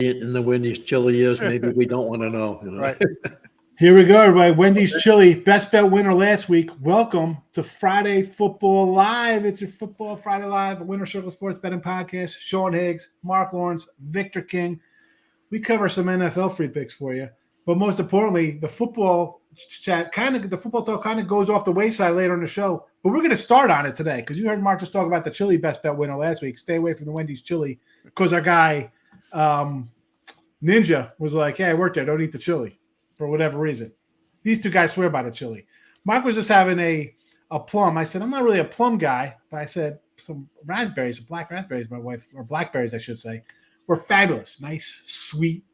in the Wendy's chili is, maybe we don't want to know. Right. Here we go, everybody. Wendy's chili, best bet winner last week. Welcome to Friday Football Live. It's your Football Friday Live, a Winner Circle Sports Betting Podcast. Sean Higgs, Marc Lawrence, Victor King. We cover some NFL free picks for you. But most importantly, the football chat the football talk kind of goes off the wayside later in the show. But we're going to start on it today because you heard Mark just talk about the chili best bet winner last week. Stay away from the Wendy's chili because our guy Ninja was like, "Hey, I worked there. Don't eat the chili for whatever reason." These two guys swear by the chili. Mark was just having a plum. I said, "I'm not really a plum guy," but I said some raspberries, some black raspberries. My wife, or blackberries, I should say, were fabulous. Nice, sweet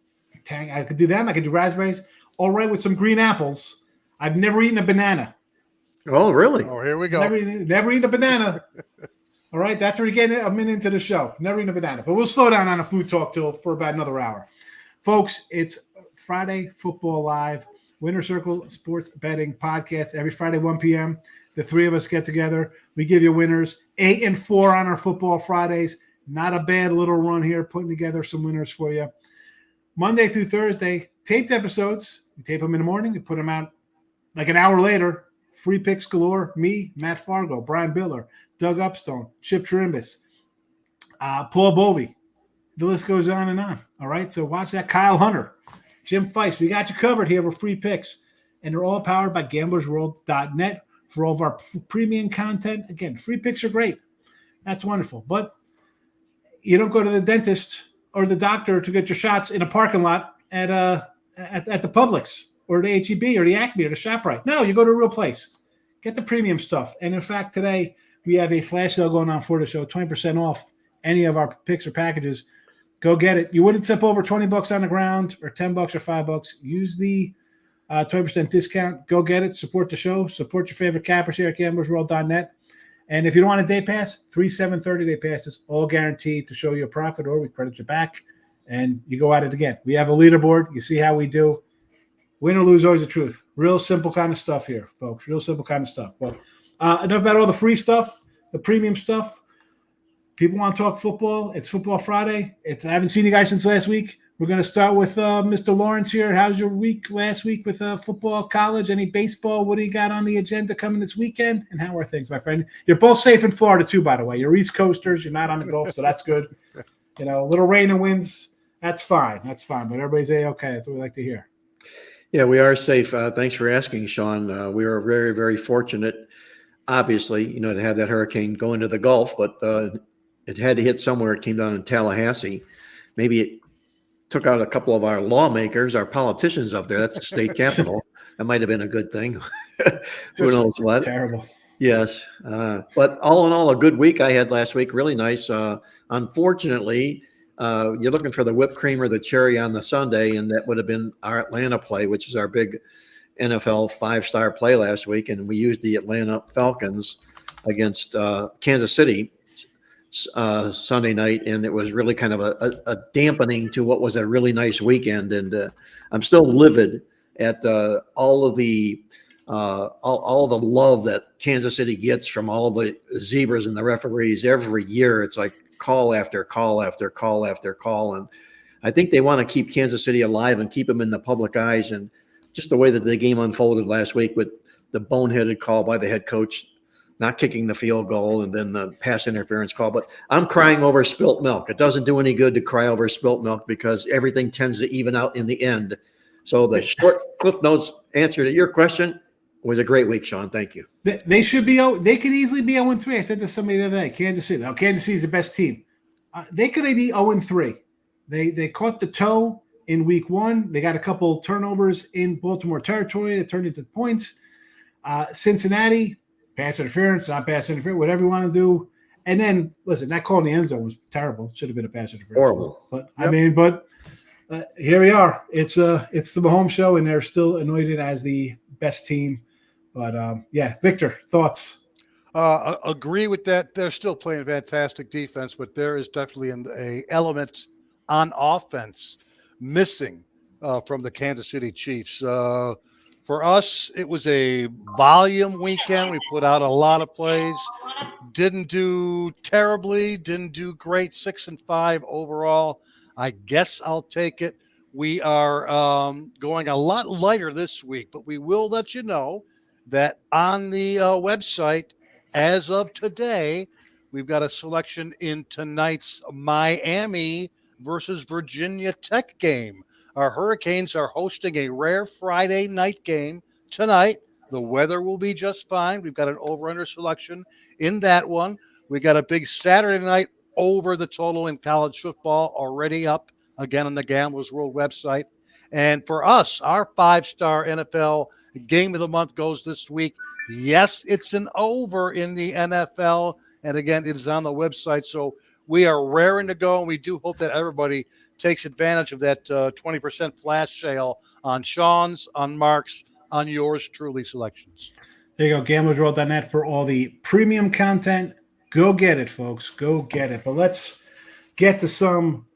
tang. I could do them. I could do raspberries. All right, with some green apples. I've never eaten a banana. Oh, really? Oh, here we go. Never eaten a banana. All right, that's where we're getting a minute into the show. Never eaten a banana. But we'll slow down on a food talk for about another hour. Folks, it's Friday Football Live, Winner Circle Sports Betting Podcast. Every Friday, 1 p.m., the three of us get together. We give you winners, 8 and 4 on our Football Fridays. Not a bad little run here, putting together some winners for you. Monday through Thursday, taped episodes. We tape them in the morning. We put them out like an hour later. Free picks galore. Me, Matt Fargo, Brian Biller, Doug Upstone, Chip Trimbus, Paul Bovey. The list goes on and on. All right, so watch that. Kyle Hunter, Jim Feist. We got you covered here with free picks, and they're all powered by gamblersworld.net for all of our premium content. Again, free picks are great. That's wonderful. But you don't go to the dentist or the doctor to get your shots in a parking lot at the Publix or the H-E-B or the Acme or the ShopRite. No, you go to a real place. Get the premium stuff. And in fact, today we have a flash sale going on for the show, 20% off any of our picks or packages. Go get it. You wouldn't tip over $20 on the ground or $10 or $5. Use the 20% discount. Go get it. Support the show. Support your favorite cappers here at gamblersworld.net. And if you don't want a day pass, 3 7-30-day passes, all guaranteed to show you a profit, or we credit you back, and you go at it again. We have a leaderboard. You see how we do. Win or lose, always the truth. Real simple kind of stuff here, folks. Real simple kind of stuff. But enough about all the free stuff, the premium stuff. People want to talk football. It's Football Friday. I haven't seen you guys since last week. We're going to start with Mr. Lawrence here. How's your week last week with football, college? Any baseball? What do you got on the agenda coming this weekend? And how are things, my friend? You're both safe in Florida, too, by the way. You're East Coasters. You're not on the Gulf, so that's good. A little rain and winds, that's fine. That's fine. But everybody's okay. That's what we like to hear. Yeah, we are safe. Thanks for asking, Sean. We are very, very fortunate, obviously, to have that hurricane go into the Gulf, but it had to hit somewhere. It came down in Tallahassee. Maybe it took out a couple of our lawmakers, our politicians up there. That's the state capital. That might have been a good thing. Who knows what? Terrible. Yes. But all in all, a good week I had last week. Really nice. Unfortunately, you're looking for the whipped cream or the cherry on the sundae, and that would have been our Atlanta play, which is our big NFL 5-star play last week. And we used the Atlanta Falcons against Kansas City Sunday night, and it was really kind of a dampening to what was a really nice weekend. And I'm still livid at all of the all the love that Kansas City gets from all the zebras and the referees every year. It's like call after call after call after call, and I think they want to keep Kansas City alive and keep them in the public eyes. And just the way that the game unfolded last week with the boneheaded call by the head coach not kicking the field goal, and then the pass interference call. But I'm crying over spilt milk. It doesn't do any good to cry over spilt milk because everything tends to even out in the end. So the short Cliff Notes answer to your question was a great week, Sean. Thank you. They should be. They could easily be 0-3. I said to somebody the other day, Kansas City. Now, Kansas City is the best team. They could be 0-3. They caught the toe in week 1. They got a couple turnovers in Baltimore territory that turned into points. Cincinnati, pass interference, not pass interference, whatever you want to do. And then, listen, that call in the end zone was terrible. It should have been a pass interference. Horrible. But yep. Here we are. It's the Mahomes show, and they're still anointed as the best team. But, Victor, thoughts? Agree with that. They're still playing fantastic defense, but there is definitely an element on offense missing from the Kansas City Chiefs. For us, it was a volume weekend. We put out a lot of plays. Didn't do terribly. Didn't do great. 6-5 overall. I guess I'll take it. We are going a lot lighter this week, but we will let you know that on the website, as of today, we've got a selection in tonight's Miami versus Virginia Tech game. Our Hurricanes are hosting a rare Friday night game tonight. The weather will be just fine. We've got an over-under selection in that one. We got a big Saturday night over the total in college football already up again on the Gamblers World website. And for us, our 5-star NFL game of the month goes this week. Yes, it's an over in the NFL. And again, it is on the website. So we are raring to go. And we do hope that everybody takes advantage of that 20% flash sale on Sean's, on Mark's, on yours truly selections. There you go, gamblersworld.net for all the premium content. Go get it, folks. Go get it. But let's get to some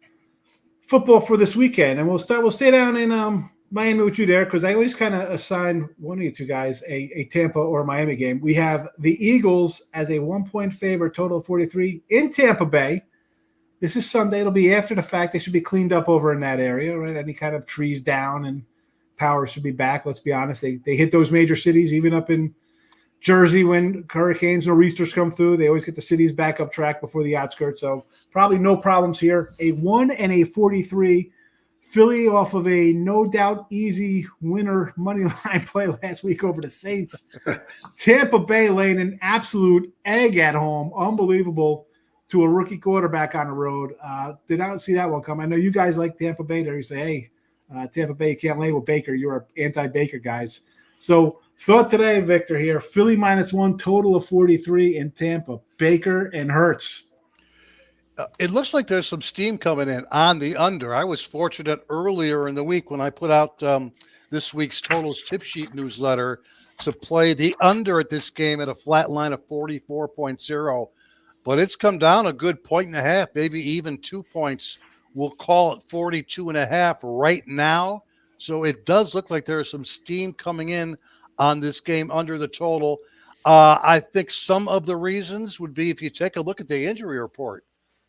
football for this weekend, and we'll stay down in Miami with you there, because I always kind of assign one of you two guys a Tampa or Miami game. We have the Eagles as a 1-point favorite, total of 43 in Tampa Bay. This is Sunday. It'll be after the fact. They should be cleaned up over in that area, right? Any kind of trees down and power should be back. Let's be honest. They hit those major cities, even up in Jersey, when hurricanes or nor'easters come through. They always get the cities back up track before the outskirts. So probably no problems here. A 1 and a 43. Philly off of a no doubt easy winner money line play last week over the Saints. Tampa Bay laying an absolute egg at home. Unbelievable to a rookie quarterback on the road. Did not see that one come. I know you guys like Tampa Bay there. You say, hey, Tampa Bay, you can't lay with Baker. You're anti-Baker guys. So thought today, Victor, here, Philly -1, total of 43 in Tampa. Baker and Hurts. It looks like there's some steam coming in on the under. I was fortunate earlier in the week when I put out this week's Totals Tip Sheet newsletter to play the under at this game at a flat line of 44.0. But it's come down a good 1.5, maybe even 2 points. We'll call it 42.5 right now. So it does look like there's some steam coming in on this game under the total. I think some of the reasons would be if you take a look at the injury report.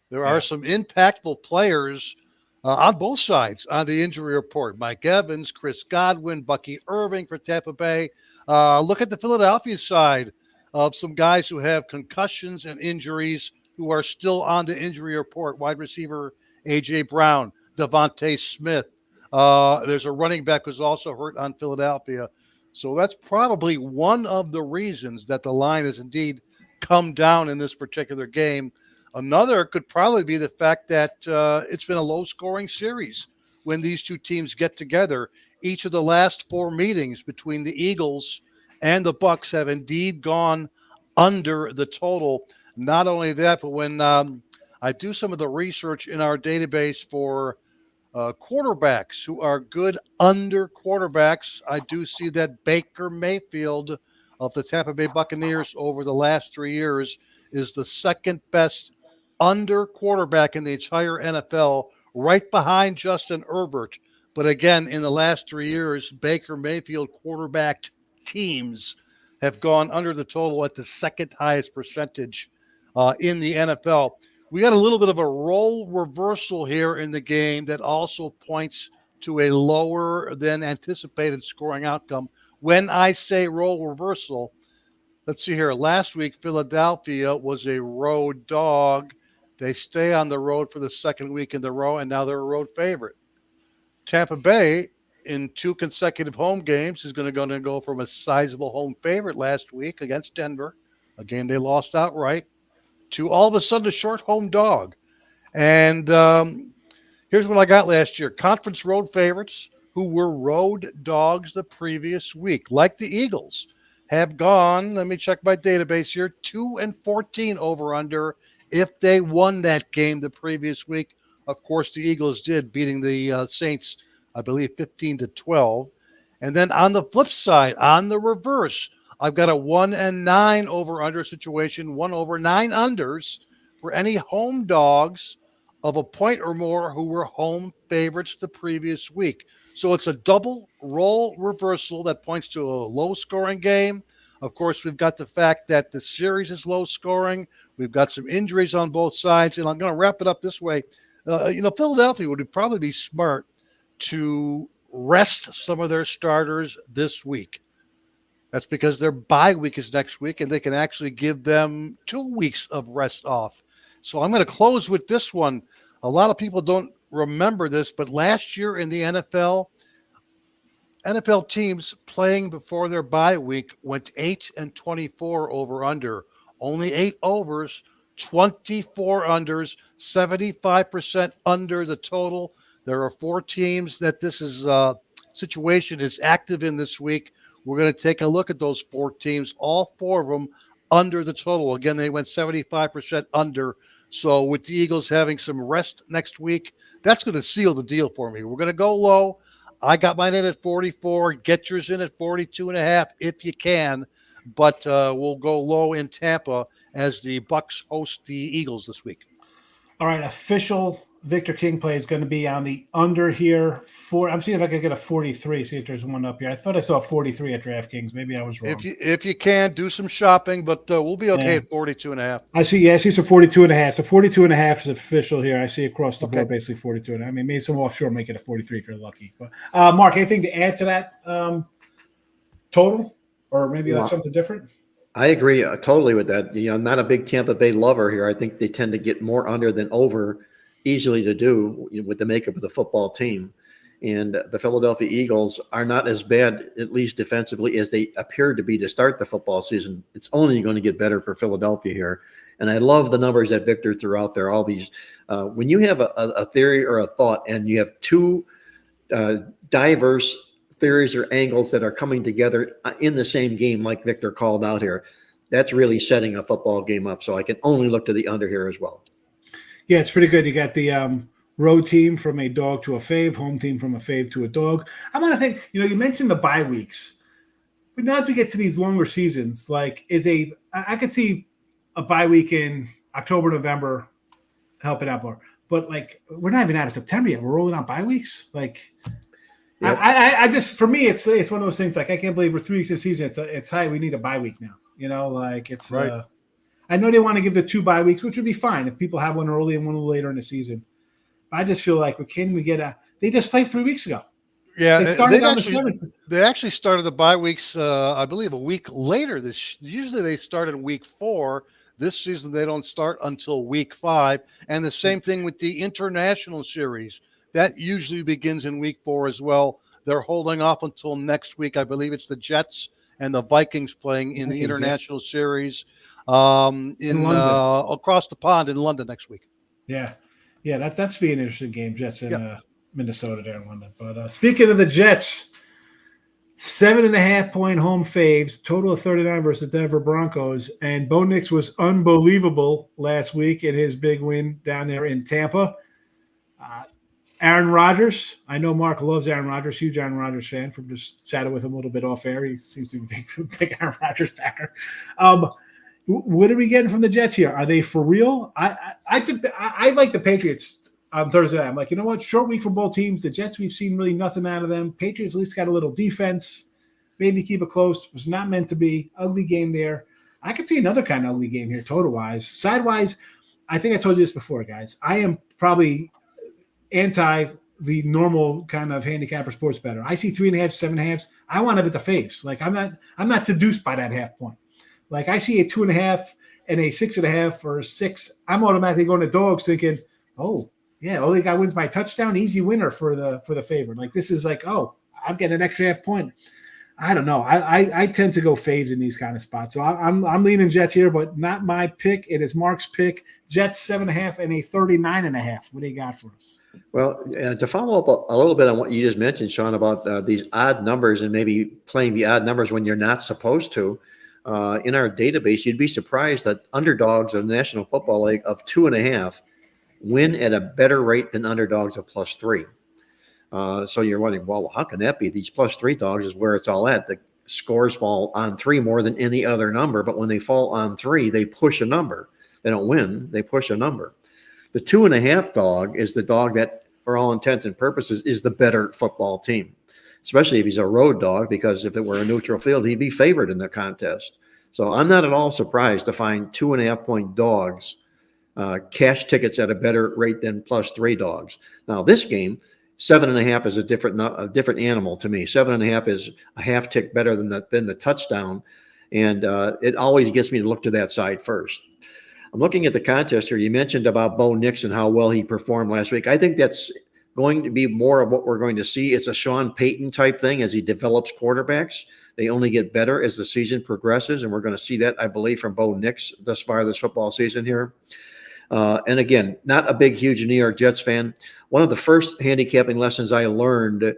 There are some impactful players on both sides on the injury report. Mike Evans, Chris Godwin, Bucky Irving for Tampa Bay. Look at the Philadelphia side of some guys who have concussions and injuries who are still on the injury report. Wide receiver A.J. Brown, Devontae Smith. There's a running back who's also hurt on Philadelphia. So that's probably one of the reasons that the line has indeed come down in this particular game. Another could probably be the fact that it's been a low-scoring series when these two teams get together. Each of the last 4 meetings between the Eagles and the Bucs have indeed gone under the total. Not only that, but when I do some of the research in our database for quarterbacks who are good under quarterbacks, I do see that Baker Mayfield of the Tampa Bay Buccaneers over the last 3 years is the second best under quarterback in the entire NFL, right behind Justin Herbert. But again, in the last 3 years, Baker Mayfield quarterbacked teams have gone under the total at the second highest percentage in the NFL. We got a little bit of a role reversal here in the game that also points to a lower than anticipated scoring outcome. When I say role reversal, let's see here. Last week, Philadelphia was a road dog. They stay on the road for the second week in a row, and now they're a road favorite. Tampa Bay, in 2 consecutive home games, is going to go from a sizable home favorite last week against Denver, a game they lost outright, to all of a sudden a short home dog. And here's what I got last year. Conference road favorites who were road dogs the previous week, like the Eagles, have gone, let me check my database here, 2-14 over under if they won that game the previous week. Of course, the Eagles did, beating the Saints, I believe, 15-12. And then on the flip side, on the reverse, I've got a 1-9 over under situation, 1 over 9 unders for any home dogs of a point or more who were home favorites the previous week. So it's a double role reversal that points to a low scoring game. Of course, we've got the fact that the series is low scoring. We've got some injuries on both sides. And I'm going to wrap it up this way. Philadelphia would probably be smart to rest some of their starters this week. That's because their bye week is next week, and they can actually give them 2 weeks of rest off. So I'm going to close with this one. A lot of people don't remember this, but last year in the NFL teams playing before their bye week went 8-24 over under. Only 8 overs, 24 unders, 75% under the total. There are 4 teams that this is situation is active in this week. We're going to take a look at those 4 teams, all 4 of them under the total. Again, they went 75% under. So with the Eagles having some rest next week, that's going to seal the deal for me. We're going to go low. I got mine in at 44. Get yours in at 42.5 if you can. But we'll go low in Tampa as the Bucs host the Eagles this week. All right, official Victor King play is going to be on the under here. I'm seeing if I could get a 43, see if there's one up here. I thought I saw a 43 at DraftKings. Maybe I was wrong. If you can, do some shopping, but we'll be okay at 42.5. I see some 42.5. So 42.5 is official here. I see across the board basically 42. I mean, maybe some offshore make it a 43 if you're lucky. But Mark, anything to add to that total? Or maybe that's something different? I agree totally with that. I'm not a big Tampa Bay lover here. I think they tend to get more under than over, easily to do with the makeup of the football team. And the Philadelphia Eagles are not as bad, at least defensively, as they appeared to be to start the football season. It's only going to get better for Philadelphia here. And I love the numbers that Victor threw out there. All these, when you have a theory or a thought and you have 2 diverse theories or angles that are coming together in the same game, like Victor called out here, that's really setting a football game up. So I can only look to the under here as well. Yeah, it's pretty good. You got the road team from a dog to a fave, home team from a fave to a dog. I'm going to think, you mentioned the bye weeks. But now as we get to these longer seasons, I could see a bye week in October, November helping out more. But, we're not even out of September yet. We're rolling out bye weeks. Yep. I just, for me, it's one of those things, I can't believe we're 3 weeks this season. It's high. We need a bye week now. It's right. I know they want to give the 2 bye weeks, which would be fine if people have one early and one later in the season. But I just feel like we can't even get they just played 3 weeks ago. Yeah, they started on the 7th. They actually started the bye weeks, I believe, a week later. Usually they started week 4. This season they don't start until week 5. And the same thing with the international series. That usually begins in week 4 as well. They're holding off until next week. I believe it's the Jets and the Vikings playing in the international series across the pond in London next week. Yeah, that's be an interesting game. Jets in Minnesota there in London. But speaking of the Jets, 7.5-point home faves, total of 39 versus the Denver Broncos. And Bo Nix was unbelievable last week in his big win down there in Tampa. Aaron Rodgers. I know Mark loves Aaron Rodgers, huge Aaron Rodgers fan from just chatting with him a little bit off air. He seems to be a big Aaron Rodgers backer. What are we getting from the Jets here? Are they for real? I like the Patriots on Thursday. I'm like, you know what? Short week for both teams. The Jets, we've seen really nothing out of them. Patriots at least got a little defense. Maybe keep it close. It was not meant to be. Ugly game there. I could see another kind of ugly game here, total-wise. Side-wise, I think I told you this before, guys. I am probably anti the normal kind of handicapper sports better. I see 3.5, 7.5. I want to bet the faves. I'm not seduced by that half point. I see a 2.5 and a 6.5 or a 6. I'm automatically going to dogs thinking, only guy wins by a touchdown, easy winner for the favorite. This is I'm getting an extra half point. I don't know. I tend to go faves in these kind of spots. So I'm leaning Jets here, but not my pick. It is Mark's pick. Jets 7.5 and a 39.5. What do you got for us? Well, to follow up a little bit on what you just mentioned, Sean, about these odd numbers and maybe playing the odd numbers when you're not supposed to, in our database, you'd be surprised that underdogs of the National Football League of 2.5 win at a better rate than underdogs of +3. So you're wondering, well, how can that be? These +3 dogs is where it's all at. The scores fall on 3 more than any other number, but when they fall on 3, they push a number. They don't win, they push a number. The 2.5 dog is the dog that, for all intents and purposes, is the better football team, especially if he's a road dog, because if it were a neutral field, he'd be favored in the contest. So I'm not at all surprised to find 2.5-point dogs cash tickets at a better rate than +3 dogs. Now this game, 7.5 is a different animal to me. 7.5 is a half tick better than the touchdown, and it always gets me to look to that side first. I'm looking at the contest here. You mentioned about Bo Nix and how well he performed last week. I think that's going to be more of what we're going to see. It's a Sean Payton type thing as he develops quarterbacks. They only get better as the season progresses, and we're going to see that, I believe, from Bo Nix thus far this football season here. And again, not a big, huge New York Jets fan. One of the first handicapping lessons I learned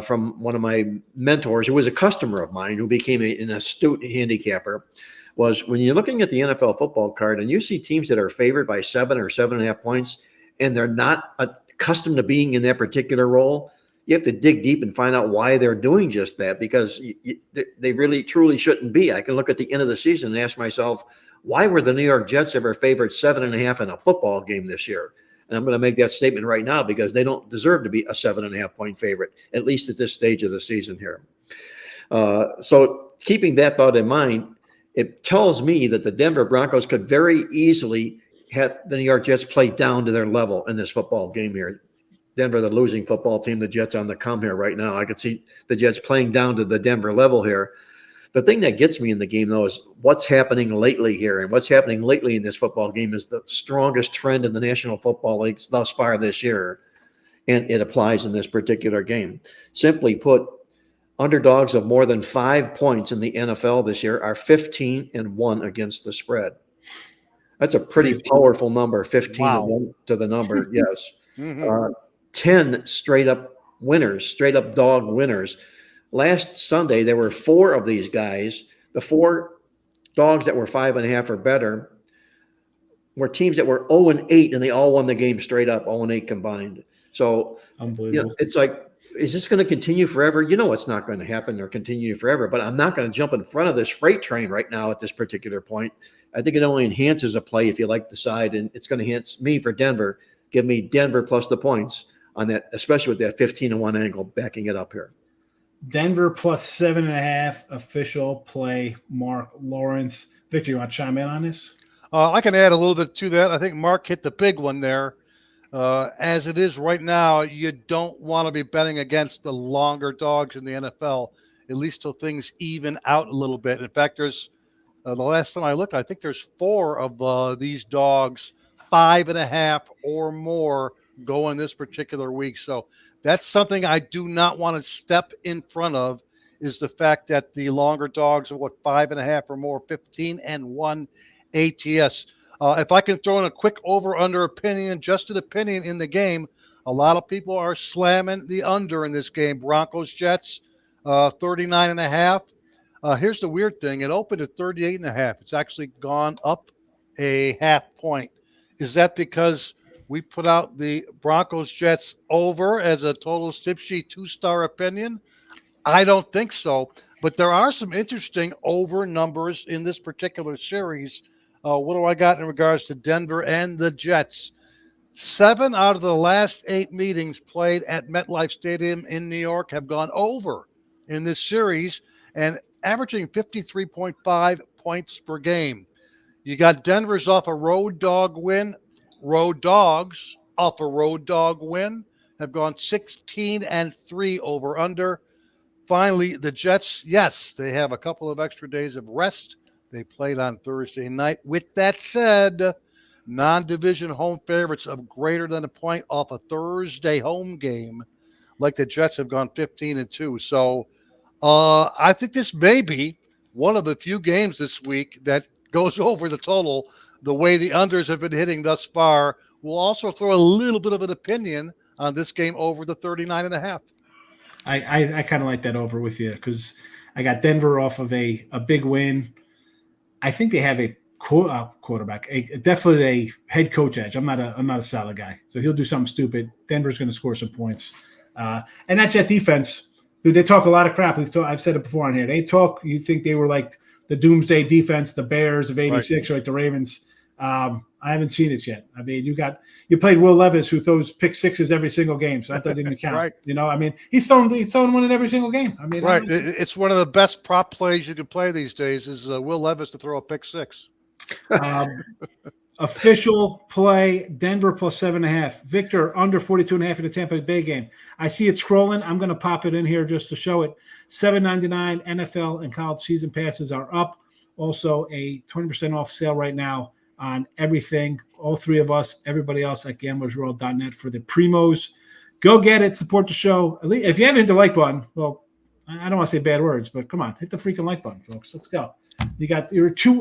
from one of my mentors, who was a customer of mine, who became an astute handicapper, was when you're looking at the NFL football card and you see teams that are favored by 7 or 7.5 points, and they're not accustomed to being in that particular role, you have to dig deep and find out why they're doing just that, because they really truly shouldn't be. I can look at the end of the season and ask myself, why were the New York Jets ever favored 7.5 in a football game this year? And I'm going to make that statement right now because they don't deserve to be a 7.5 point favorite, at least at this stage of the season here. So keeping that thought in mind, it tells me that the Denver Broncos could very easily have the New York Jets play down to their level in this football game here. Denver, the losing football team, the Jets on the come here right now. I could see the Jets playing down to the Denver level here. The thing that gets me in the game, though, is what's happening lately here. And what's happening lately in this football game is the strongest trend in the National Football League thus far this year. And it applies in this particular game. Simply put, underdogs of more than 5 points in the NFL this year are 15-1 against the spread. That's a pretty powerful number, 15-1 to the number, yes. 10 straight-up winners, straight-up dog winners. Last Sunday, there were 4 of these guys. The 4 dogs that were 5.5 or better were teams that were 0-8, and they all won the game straight up, 0-8 combined. So, unbelievable. It's like, is this going to continue forever? It's not going to happen or continue forever, but I'm not going to jump in front of this freight train right now at this particular point. I think it only enhances a play if you like the side, and it's going to enhance me for Denver. Give me Denver plus the points on that, especially with that 15-1 angle backing it up here. Denver plus 7.5 official play. Marc Lawrence. Victor, you want to chime in on this? I can add a little bit to that. I think Mark hit the big one there. As it is right now, you don't want to be betting against the longer dogs in the NFL, at least till things even out a little bit. In fact, there's the last time I looked, I think there's 4 of these dogs, 5.5 or more, going this particular week. So that's something I do not want to step in front of, is the fact that the longer dogs are 5.5 or more, 15-1 ATS. If I can throw in a quick over-under opinion, just an opinion in the game, a lot of people are slamming the under in this game. Broncos-Jets, 39.5. Here's the weird thing. It opened at 38.5. It's actually gone up a half point. Is that because we put out the Broncos-Jets over as a total tip sheet 2-star opinion? I don't think so. But there are some interesting over numbers in this particular series. What do I got in regards to Denver and the Jets? 7 out of the last 8 meetings played at MetLife Stadium in New York have gone over in this series and averaging 53.5 points per game. You got Denver's off a road dog win. Road dogs off a road dog win have gone 16-3 over under. Finally, the Jets, yes, they have a couple of extra days of rest. They played on Thursday night. With that said, non-division home favorites of greater than a point off a Thursday home game, like the Jets, have gone 15-2. So I think this may be one of the few games this week that goes over the total the way the unders have been hitting thus far. We'll also throw a little bit of an opinion on this game over the 39.5. I kind of like that over with you because I got Denver off of a big win. I think they have a quarterback, definitely a head coach edge. I'm not a solid guy, so he'll do something stupid. Denver's going to score some points, and that's that defense. Dude, they talk a lot of crap. I've said it before on here. They talk. You think they were like the doomsday defense, the Bears of '86, right, or like the Ravens. I haven't seen it yet. I mean, you played Will Levis, who throws pick sixes every single game, so that doesn't even count. Right. I mean, he's throwing one in every single game. I mean, right. It's one of the best prop plays you could play these days is Will Levis to throw a pick six. Official play, Denver plus 7.5. Victor under 42.5 in the Tampa Bay game. I see it scrolling. I'm going to pop it in here just to show it. $7.99 NFL and college season passes are up. Also a 20% off sale right now on everything. All three of us, everybody else at gamblersworld.net for the primos. Go get it. Support the show. At least, if you haven't hit the like button, well, I don't want to say bad words, but come on, hit the freaking like button, folks. Let's go. We got your two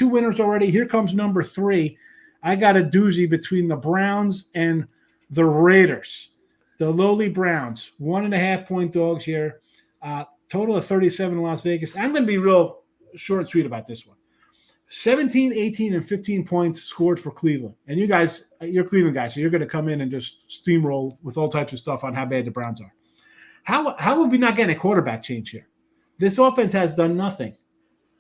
winners already. Here comes number 3. I got a doozy between the Browns and the Raiders. The lowly Browns, 1.5 point dogs here. Total of 37 in Las Vegas. I'm going to be real short and sweet about this one. 17, 18, and 15 points scored for Cleveland. And you guys, you're Cleveland guys, so you're going to come in and just steamroll with all types of stuff on how bad the Browns are. How have we not gotten a quarterback change here? This offense has done nothing.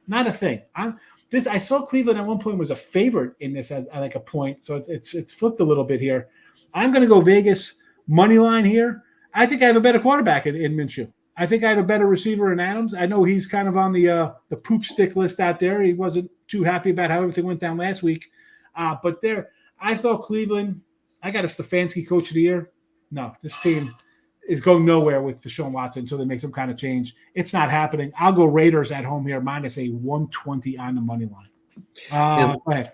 Not a thing. I saw Cleveland at one point was a favorite in this as like a point, so it's flipped a little bit here. I'm going to go Vegas money line here. I think I have a better quarterback in Minshew. I think I have a better receiver in Adams. I know he's kind of on the poop stick list out there. He wasn't too happy about how everything went down last week, but I thought Cleveland. I got a Stefanski coach of the year. No, this team is going nowhere with Deshaun Watson until they make some kind of change. It's not happening. I'll go Raiders at home here, minus a 120 on the money line. Go ahead.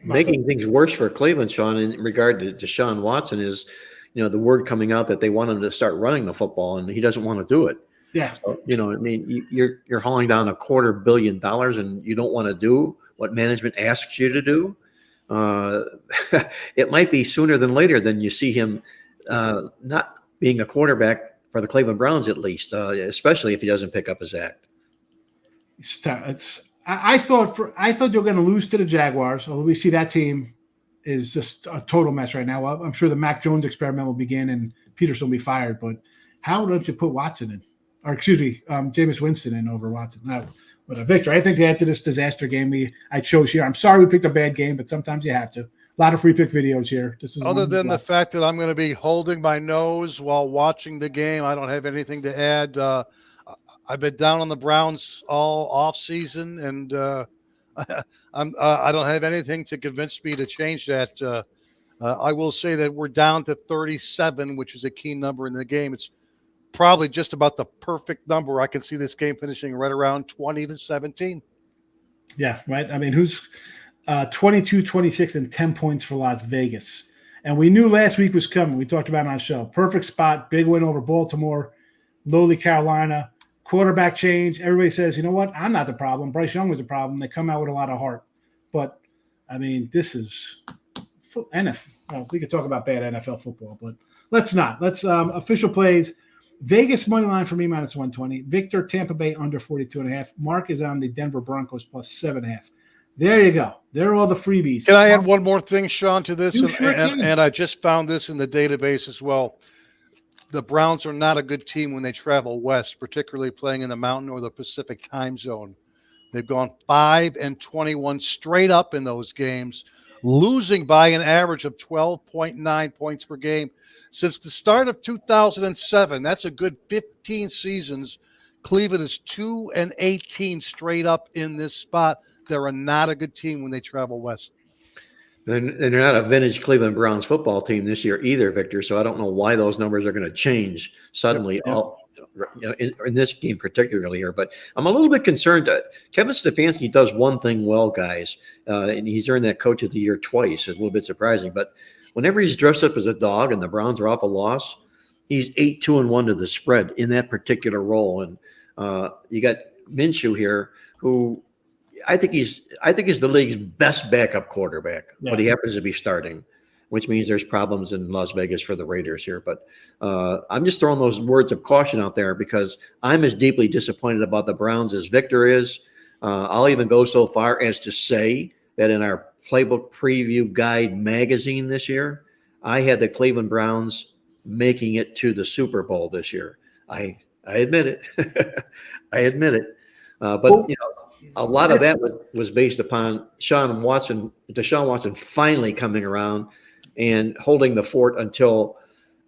Making things worse for Cleveland, Sean, in regard to Deshaun Watson is, the word coming out that they want him to start running the football, and he doesn't want to do it. Yeah. So, you're hauling down $250 million, and you don't want to do what management asks you to do. It might be sooner than later than you see him not being a quarterback for the Cleveland Browns, at least, especially if he doesn't pick up his act. I thought they were going to lose to the Jaguars, although we see that team is just a total mess right now. I'm sure the Mac Jones experiment will begin and Peterson will be fired. But how don't you put Watson in, or excuse me, Jameis Winston in over Watson? No, but Victor, I think after this disaster game I chose here. I'm sorry we picked a bad game, but sometimes you have to. A lot of free pick videos here. This is other than the fact that I'm going to be holding my nose while watching the game. I don't have anything to add. I've been down on the Browns all off season, and I don't have anything to convince me to change that. I will say that we're down to 37, which is a key number in the game. It's probably just about the perfect number. I can see this game finishing right around 20-17. Yeah, right. I mean, who's 22, 26, and 10 points for Las Vegas. And we knew last week was coming. We talked about it on our show. Perfect spot, big win over Baltimore, lowly Carolina, quarterback change. Everybody says, you know what? I'm not the problem. Bryce Young was the problem. They come out with a lot of heart. But, I mean, this is NFL. Well, we could talk about bad NFL football, but let's not. Let's official plays. Vegas money line for me, minus 120. Victor, Tampa Bay, under 42.5. Mark is on the Denver Broncos, plus 7.5. There you go. There are all the freebies. Can I add one more thing, Sean, to this? And I just found this in the database as well. The Browns are not a good team when they travel west, particularly playing in the Mountain or the Pacific time zone. They've gone 5-21 straight up in those games, losing by an average of 12.9 points per game. Since the start of 2007, that's a good 15 seasons. Cleveland is 2-18 straight up in this spot. They're not a good team when they travel west. And they're not a vintage Cleveland Browns football team this year either, Victor. So I don't know why those numbers are going to change suddenly in this game particularly here. But I'm a little bit concerned. Kevin Stefanski does one thing well, guys, and he's earned that Coach of the Year twice. It's a little bit surprising. But whenever he's dressed up as a dog and the Browns are off a loss, he's 8-2-1 to the spread in that particular role. And you got Minshew here, who I think he's the league's best backup quarterback, but he happens to be starting, which means there's problems in Las Vegas for the Raiders here. But I'm just throwing those words of caution out there because I'm as deeply disappointed about the Browns as Victor is. I'll even go so far as to say that in our Playbook Preview Guide magazine this year, I had the Cleveland Browns making it to the Super Bowl this year. I admit it. I admit it. But a lot of that was based upon Deshaun Watson finally coming around and holding the fort until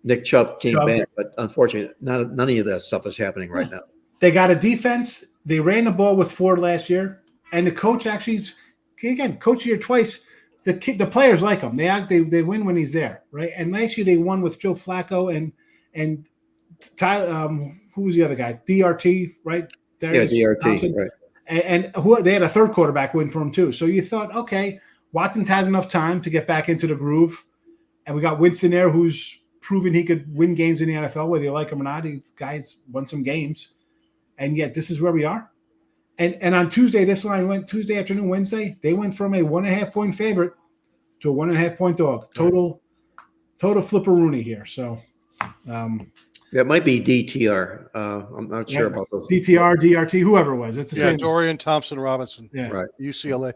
Nick Chubb came back. But unfortunately, none of that stuff is happening right now. They got a defense. They ran the ball with Ford last year. And the coach actually, again, coach of the year twice. the players like him. They win when he's there, right? And last year they won with Joe Flacco and Tyler, who was the other guy? DRT, right? Darius DRT, Thompson. right. And who they had a third quarterback win for him too. So you thought, okay, Watson's had enough time to get back into the groove, and we got Winston there, who's proven he could win games in the NFL, whether you like him or not. These guys won some games, and yet this is where we are. And on Tuesday, this line went Tuesday afternoon, Wednesday. They went from a 1.5 point favorite to a 1.5 point dog. Total flipperoonie here. So. That might be DTR. I'm not sure about those. DTR, DRT, whoever it was. It's the same. Dorian Thompson-Robinson. Yeah. Right. UCLA.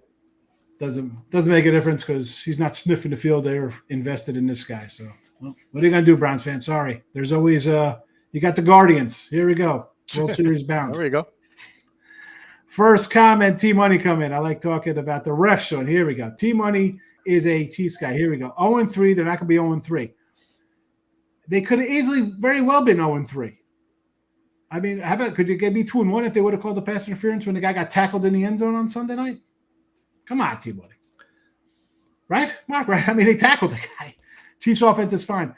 Doesn't make a difference because he's not sniffing the field. They're invested in this guy. So, well, what are you going to do, Browns fans? Sorry. There's always you got the Guardians. Here we go. World Series bound. There we go. First comment, T-Money come in. I like talking about the refs, Sean. Here we go. T-Money is a Chiefs guy. Here we go. 0-3. They're not going to be 0-3. They could have easily very well been 0-3. I mean, how about could you get me 2-1 if they would have called the pass interference when the guy got tackled in the end zone on Sunday night? Come on, T-Money. Right, Mark? Right? I mean, they tackled the guy. Chiefs offense is fine.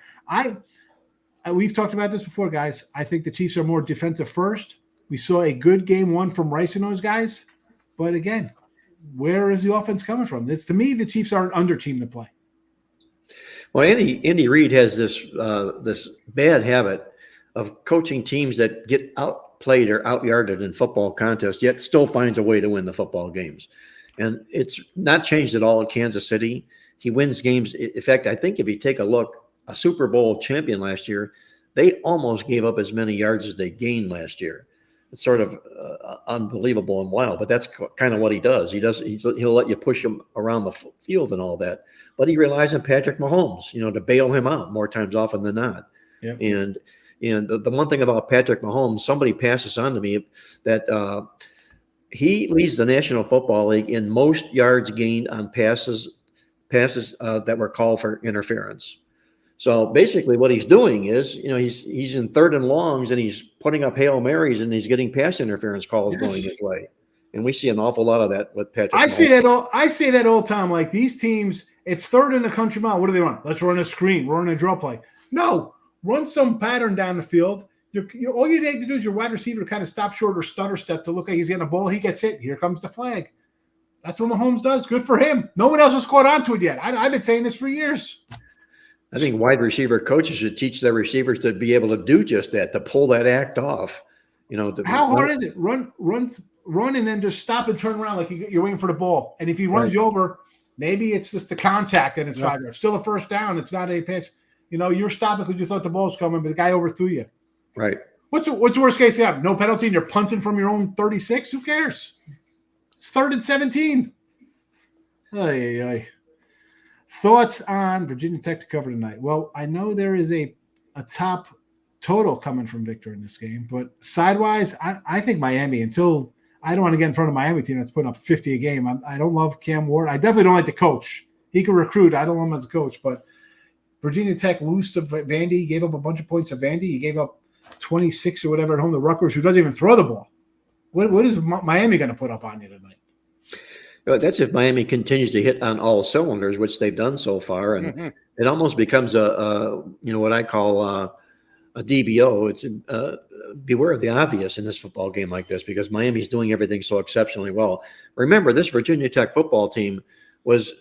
We've talked about this before, guys. I think the Chiefs are more defensive first. We saw a good game one from Rice and those guys. But again, where is the offense coming from? To me, the Chiefs are an under team to play. Well, Andy Reid has this bad habit of coaching teams that get outplayed or outyarded in football contests, yet still finds a way to win the football games. And it's not changed at all in Kansas City. He wins games. In fact, I think if you take a look, a Super Bowl champion last year, they almost gave up as many yards as they gained last year. It's sort of unbelievable and wild, but that's kind of what he does. He'll let you push him around the field and all that, but he relies on Patrick Mahomes, to bail him out more times often than not. Yep. And the one thing about Patrick Mahomes, somebody passes on to me that he leads the National Football League in most yards gained on passes that were called for interference. So basically what he's doing is, he's in third and longs and he's putting up Hail Marys and he's getting pass interference calls going his way. And we see an awful lot of that with Patrick. I say that all the time. Like these teams, it's third in the country mile. What do they run? Let's run a screen. Run a draw play. No, run some pattern down the field. All you need to do is your wide receiver to kind of stop short or stutter step to look like he's getting a ball. He gets hit. Here comes the flag. That's what Mahomes does. Good for him. No one else has caught on to it yet. I've been saying this for years. I think wide receiver coaches should teach their receivers to be able to do just that, to pull that act off. How hard is it? Run, and then just stop and turn around like you're waiting for the ball. And if he runs you over, maybe it's just the contact and it's 5 yards. Still a first down. It's not a pass. You're stopping because you thought the ball's coming, but the guy overthrew you. Right. What's the worst case you have? No penalty and you're punting from your own 36? Who cares? It's 3rd and 17. Ay. Thoughts on Virginia Tech to cover tonight? Well, I know there is a top total coming from Victor in this game, but sidewise, I think Miami, until I don't want to get in front of Miami team that's putting up 50 a game. I don't love Cam Ward. I definitely don't like the coach. He can recruit. I don't love him as a coach, but Virginia Tech lost to Vandy. He gave up a bunch of points to Vandy. He gave up 26 or whatever at home to Rutgers, who doesn't even throw the ball. What is Miami going to put up on you tonight? Well, that's if Miami continues to hit on all cylinders, which they've done so far, and it almost becomes what I call a DBO. It's beware of the obvious in this football game like this because Miami's doing everything so exceptionally well. Remember, this Virginia Tech football team was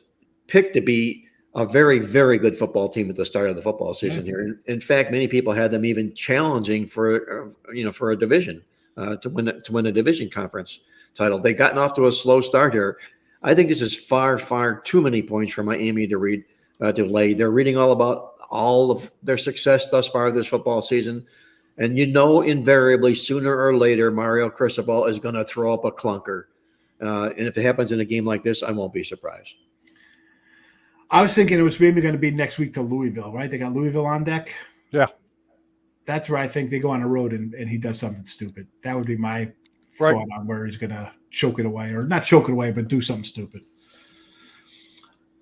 picked to be a very, very good football team at the start of the football season here. In fact, many people had them even challenging for a division to win a division conference title. They've gotten off to a slow start here. I think this is far, far too many points for Miami to lay. They're reading all about all of their success thus far this football season. And invariably, sooner or later, Mario Cristobal is going to throw up a clunker. And if it happens in a game like this, I won't be surprised. I was thinking it was maybe going to be next week to Louisville, right? They got Louisville on deck. Yeah. That's where I think they go on the road and he does something stupid. That would be my thought on where he's going to choke it away, or not choke it away, but do something stupid.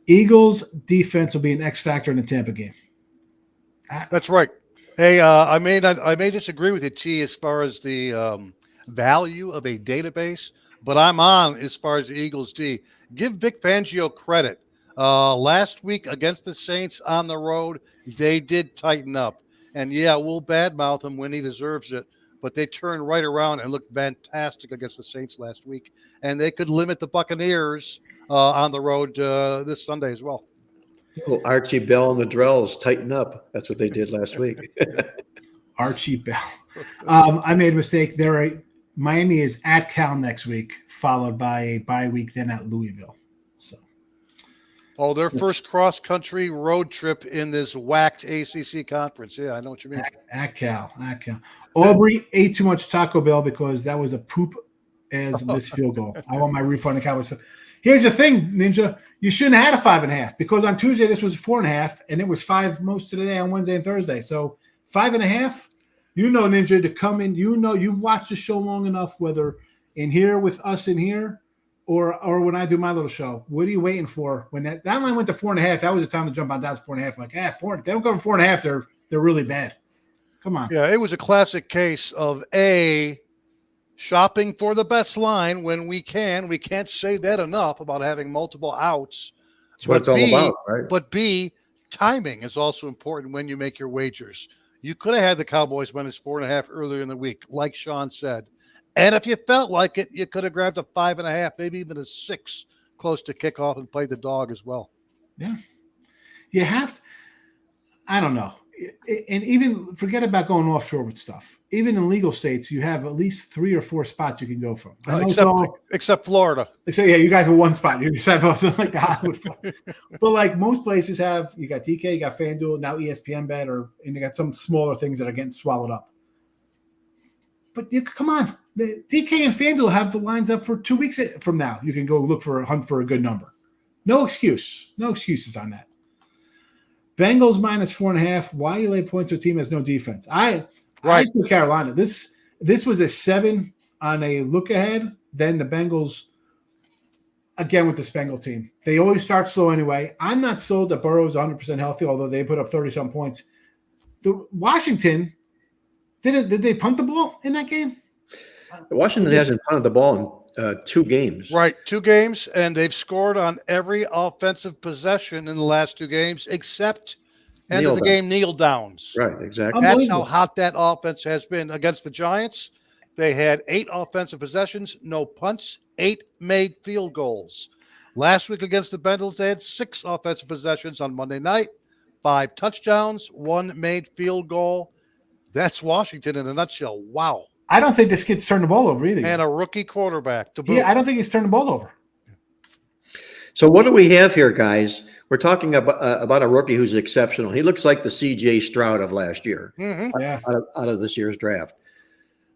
Eagles defense will be an X factor in the Tampa game. That's right. Hey, I may disagree with you, T, as far as the value of a database, but I'm on as far as the Eagles D. Give Vic Fangio credit. Last week against the Saints on the road, they did tighten up. And, yeah, we'll badmouth him when he deserves it. But they turned right around and looked fantastic against the Saints last week. And they could limit the Buccaneers on the road this Sunday as well. Oh, Archie Bell and the Drells tighten up. That's what they did last week. Archie Bell. I made a mistake. Miami is at Cal next week, followed by a bye week, then at Louisville. So, their first cross-country road trip in this whacked ACC conference. Yeah, I know what you mean. At Cal. Aubrey ate too much Taco Bell because that was a poop as missed field goal. I want my refund on Cowboys. Here's the thing, Ninja. You shouldn't have had a 5.5 because on Tuesday this was 4.5, and it was 5 most of the day on Wednesday and Thursday. So 5.5. Ninja, to come in, you've watched the show long enough, whether in here with us in here or when I do my little show. What are you waiting for? When that line went to 4.5, that was the time to jump on down to 4.5. Like, 4. They don't go to 4.5, they're really bad. Come on. Yeah, it was a classic case of shopping for the best line when we can. We can't say that enough about having multiple outs. That's what it's all about, right? But B, timing is also important when you make your wagers. You could have had the Cowboys minus 4.5 earlier in the week, like Sean said. And if you felt like it, you could have grabbed a 5.5, maybe even a 6 close to kickoff and played the dog as well. Yeah. You have to, I don't know. And even forget about going offshore with stuff. Even in legal states, you have at least 3 or 4 spots you can go from. Except Florida. Except, yeah, you guys have one spot. You just have like the Hollywood flight. But like most places have, you got DK, you got FanDuel, now ESPN Bet, and you got some smaller things that are getting swallowed up. But come on. The DK and FanDuel have the lines up for 2 weeks from now. You can go hunt for a good number. No excuse. No excuses on that. Bengals minus 4.5. Why you lay points with a team that has no defense? I took Carolina. This was a 7 on a look ahead. Then the Bengals, again with this Bengal team, they always start slow anyway. I'm not sold that Burrow's 100% healthy, although they put up 30-some points. Washington, did they punt the ball in that game? Washington hasn't punted the ball in 2 games. Right, 2 games, and they've scored on every offensive possession in the last 2 games, except end of the game kneel downs. Right, exactly. That's how hot that offense has been. Against the Giants, they had 8 offensive possessions, no punts, 8 made field goals. Last week against the Bengals, they had 6 offensive possessions on Monday night, 5 touchdowns, 1 made field goal. That's Washington in a nutshell. Wow. I don't think this kid's turned the ball over either. And a rookie quarterback to boot. Yeah, I don't think he's turned the ball over. So what do we have here, guys? We're talking about a rookie who's exceptional. He looks like the C.J. Stroud of last year, out of this year's draft.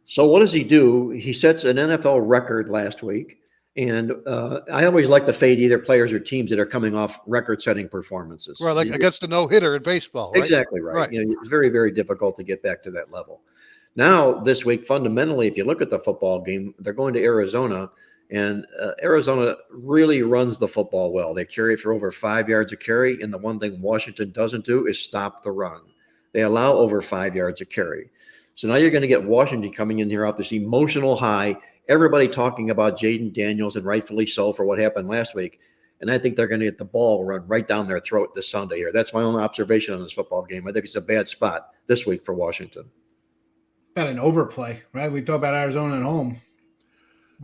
So what does he do? He sets an NFL record last week. And I always like to fade either players or teams that are coming off record-setting performances. Right, like against a no-hitter in baseball, right? Exactly right. It's very, very difficult to get back to that level. Now, this week, fundamentally, if you look at the football game, they're going to Arizona, and Arizona really runs the football well. They carry it for over 5 yards a carry, and the one thing Washington doesn't do is stop the run. They allow over 5 yards a carry. So now you're going to get Washington coming in here off this emotional high, everybody talking about Jaden Daniels, and rightfully so for what happened last week. And I think they're going to get the ball run right down their throat this Sunday here. That's my only observation on this football game. I think it's a bad spot this week for Washington. About an overplay, right? We talk about Arizona at home.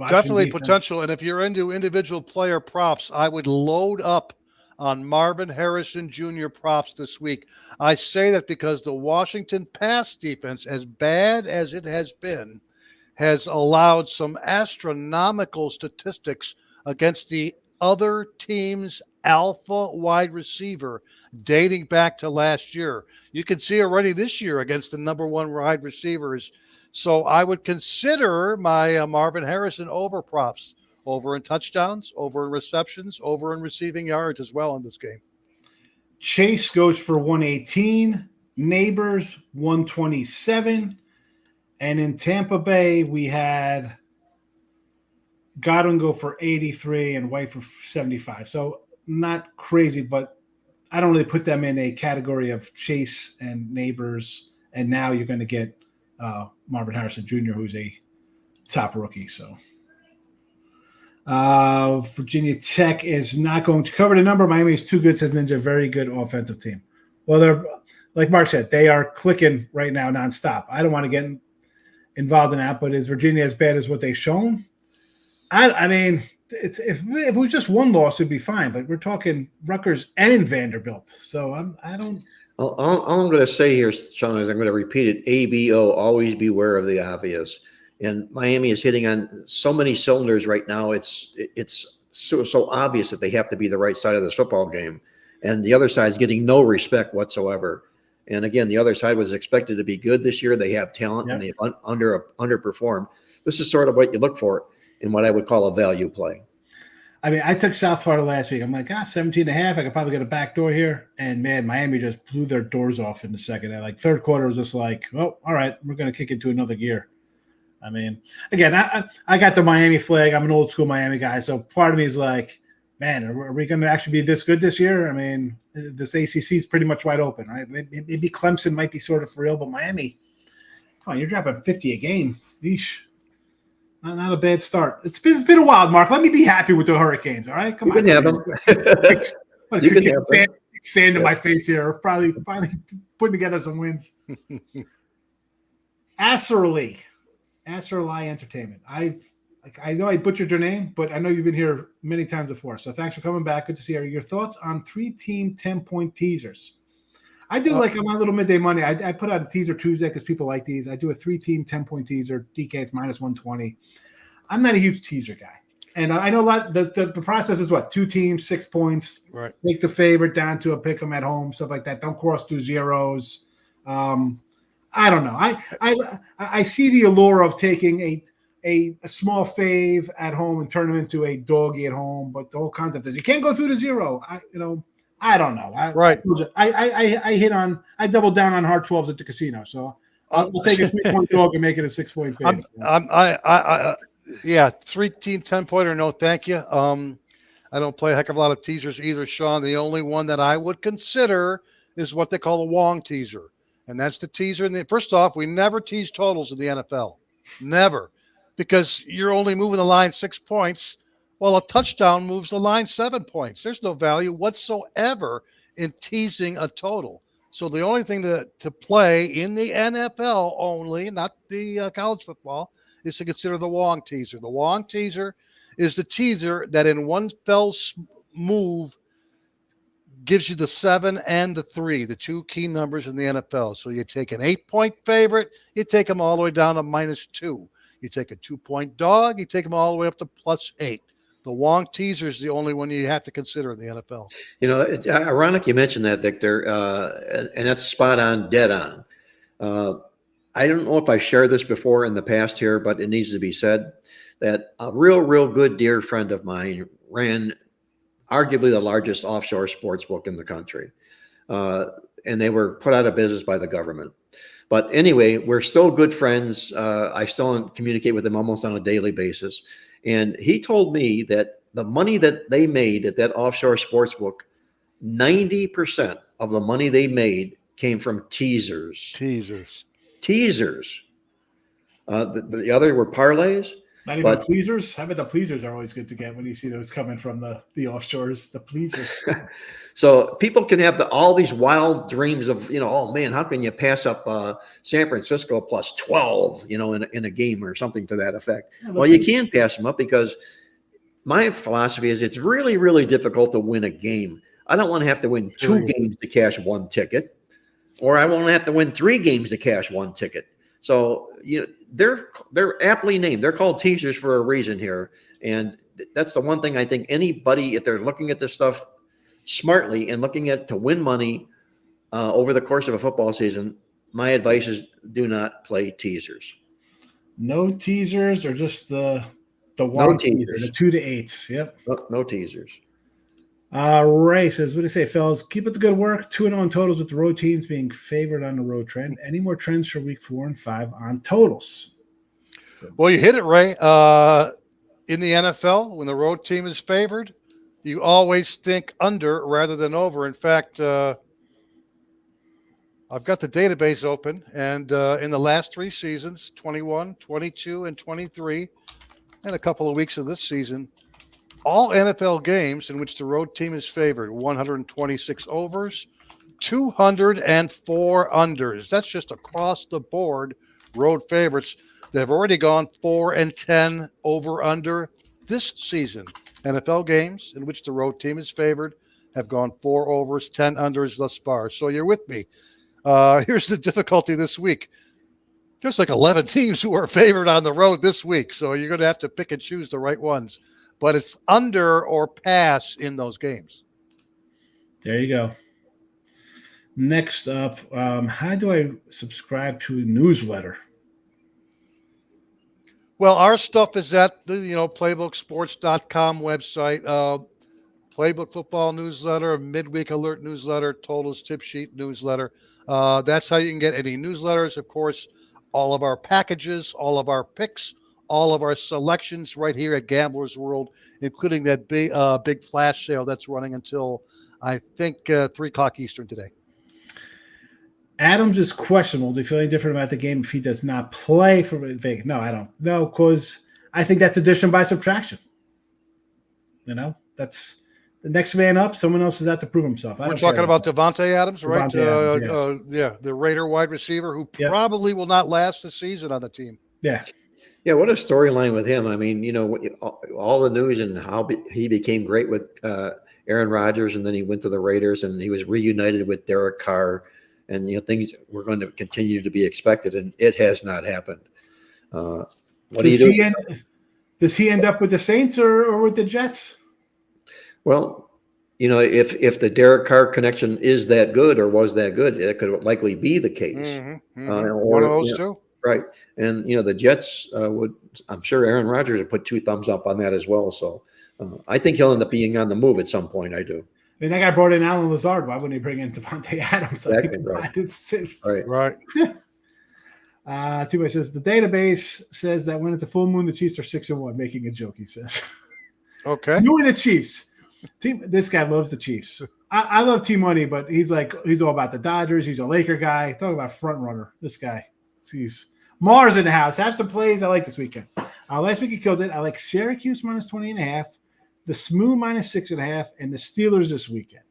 Definitely defense. Potential. And if you're into individual player props, I would load up on Marvin Harrison Jr. props this week. I say that because the Washington pass defense, as bad as it has been, has allowed some astronomical statistics against the other team's alpha wide receiver dating back to last year. You can see already this year against the number 1 wide receivers. So I would consider my Marvin Harrison over props, over in touchdowns, over in receptions, over in receiving yards as well in this game. Chase goes for 118, Neighbors 127, and in Tampa Bay we had Godwin go for 83 and White for 75. So not crazy, but I don't really put them in a category of Chase and Neighbors. And now you're going to get Marvin Harrison Jr., who's a top rookie. So Virginia Tech is not going to cover the number. Miami is too good, says Ninja. Very good offensive team. Well, they're, like Mark said, they are clicking right now nonstop. I don't want to get involved in that, but is Virginia as bad as what they've shown? I mean, if it was just one loss, it'd be fine. But we're talking Rutgers and Vanderbilt, so I don't. All I'm going to say here, Sean, is I'm going to repeat it. ABO, always beware of the obvious. And Miami is hitting on so many cylinders right now. It's so obvious that they have to be the right side of this football game, and the other side is getting no respect whatsoever. And again, the other side was expected to be good this year. They have talent, and they've underperformed. This is sort of what you look for in what I would call a value play. I mean, I took South Florida last week. I'm like, 17.5. I could probably get a back door here. And man, Miami just blew their doors off in the second. Like third quarter was just like, oh, all right, we're going to kick into another gear. I mean, again, I got the Miami flag. I'm an old school Miami guy. So part of me is like, man, are we going to actually be this good this year? I mean, this ACC is pretty much wide open, right? Maybe Clemson might be sort of for real, but Miami, come on, you're dropping 50 a game. Yeesh. Not a bad start. It's been a while, Mark. Let me be happy with the Hurricanes, all right? Come on. You can have them. You can have sand in my face here. Probably finally putting together some wins. Asserly Entertainment. I know I butchered your name, but I know you've been here many times before. So thanks for coming back. Good to see you. Your thoughts on 3-team 10-point teasers? I do like on my little midday Monday. I put out a teaser Tuesday because people like these. I do a 3-team 10-point teaser. DK, it's -120. I'm not a huge teaser guy, and I know a lot. The process is what 2 teams, 6 points. Right. Make the favorite down to a pick 'em at home, stuff like that. Don't cross through zeros. I don't know. I see the allure of taking a small fave at home and turn them into a doggy at home, but the whole concept is you can't go through the zero. I don't know. I double down on hard 12s at the casino, so I'll take a 3-point dog and make it a 6-point favorite. 3-team 10-pointer. No, thank you. I don't play a heck of a lot of teasers either, Sean. The only one that I would consider is what they call a Wong teaser, and that's the teaser. First off, we never tease totals in the NFL, never, because you're only moving the line 6 points. Well, a touchdown moves the line 7 points. There's no value whatsoever in teasing a total. So the only thing to play in the NFL only, not the college football, is to consider the Wong teaser. The Wong teaser is the teaser that in one fell move gives you the 7 and the 3, the 2 key numbers in the NFL. So you take an 8-point favorite, you take them all the way down to -2. You take a 2-point dog, you take them all the way up to +8. The Wong teaser is the only one you have to consider in the NFL. It's ironic you mentioned that, Victor, and that's spot on, dead on. I don't know if I shared this before in the past here, but it needs to be said that a real good dear friend of mine ran arguably the largest offshore sports book in the country. And they were put out of business by the government. But anyway, we're still good friends. I still communicate with him almost on a daily basis. And he told me that the money that they made at that offshore sports book, 90% of the money they made came from teasers. The other were parlays. Not even the pleasers. I bet the pleasers are always good to get when you see those coming from the offshores. The pleasers. So people can have all these wild dreams of, oh man, how can you pass up San Francisco +12, in a game or something to that effect? Yeah, well, you can pass them up because my philosophy is it's really, really difficult to win a game. I don't want to have to win 2 games to cash 1 ticket, or I won't have to win 3 games to cash 1 ticket. So they're aptly named. They're called teasers for a reason here, and that's the one thing I think anybody, if they're looking at this stuff smartly and looking at to win money over the course of a football season, my advice is do not play teasers. No teasers, or just the one teaser, the 2 to 8s. Yep. No teasers. Ray says, what do you say, fellas? Keep up the good work. 2-0 totals with the road teams being favored on the road trend. Any more trends for week 4 and 5 on totals? Well, you hit it, Ray. In the NFL, when the road team is favored, you always think under rather than over. In fact, I've got the database open, and in the last 3 seasons, 21, 22, and 23, and a couple of weeks of this season, all NFL games in which the road team is favored, 126 overs, 204 unders. That's just across the board road favorites. They've already gone 4-10 over under this season. NFL games in which the road team is favored have gone 4 overs, 10 unders thus far. So you're with me. Here's the difficulty this week. There's like 11 teams who are favored on the road this week. So you're going to have to pick and choose the right ones. But it's under or pass in those games. There you go. Next up, how do I subscribe to a newsletter? Well, our stuff is at the playbooksports.com website. Playbook football newsletter, midweek alert newsletter, totals tip sheet newsletter. That's how you can get any newsletters. Of course, all of our packages, all of our picks, all of our selections right here at Gamblers World, including that big flash sale that's running until, I think, 3 o'clock Eastern today. Adams is questionable. Do you feel any different about the game if he does not play for Vegas? No, I don't. No, because I think that's addition by subtraction. That's the next man up. Someone else has had to prove himself. We're talking about Devontae Adams, right? Devontae Adams, the Raider wide receiver who probably will not last the season on the team. Yeah. Yeah, what a storyline with him. I mean, all the news and how he became great with Aaron Rodgers, and then he went to the Raiders, and he was reunited with Derek Carr, and things were going to continue to be expected, and it has not happened. What do you do? Does he end up with the Saints or with the Jets? Well, if the Derek Carr connection is that good or was that good, it could likely be the case. One of those two. Right. And, the Jets I'm sure Aaron Rodgers would put 2 thumbs up on that as well. So I think he'll end up being on the move at some point. I do. I mean, that guy brought in Alan Lazard. Why wouldn't he bring in Devontae Adams? Exactly, right. T-Way says, the database says that when it's a full moon, the Chiefs are 6-1, making a joke, he says. Okay. Knowing the Chiefs. This guy loves the Chiefs. I love T-Money, but he's all about the Dodgers. He's a Laker guy. Talk about front runner. This guy. He's Mars in the house. Have some plays I like this weekend. Last week he killed it. I like Syracuse minus 20.5, the Smoo minus 6.5, and the Steelers this weekend.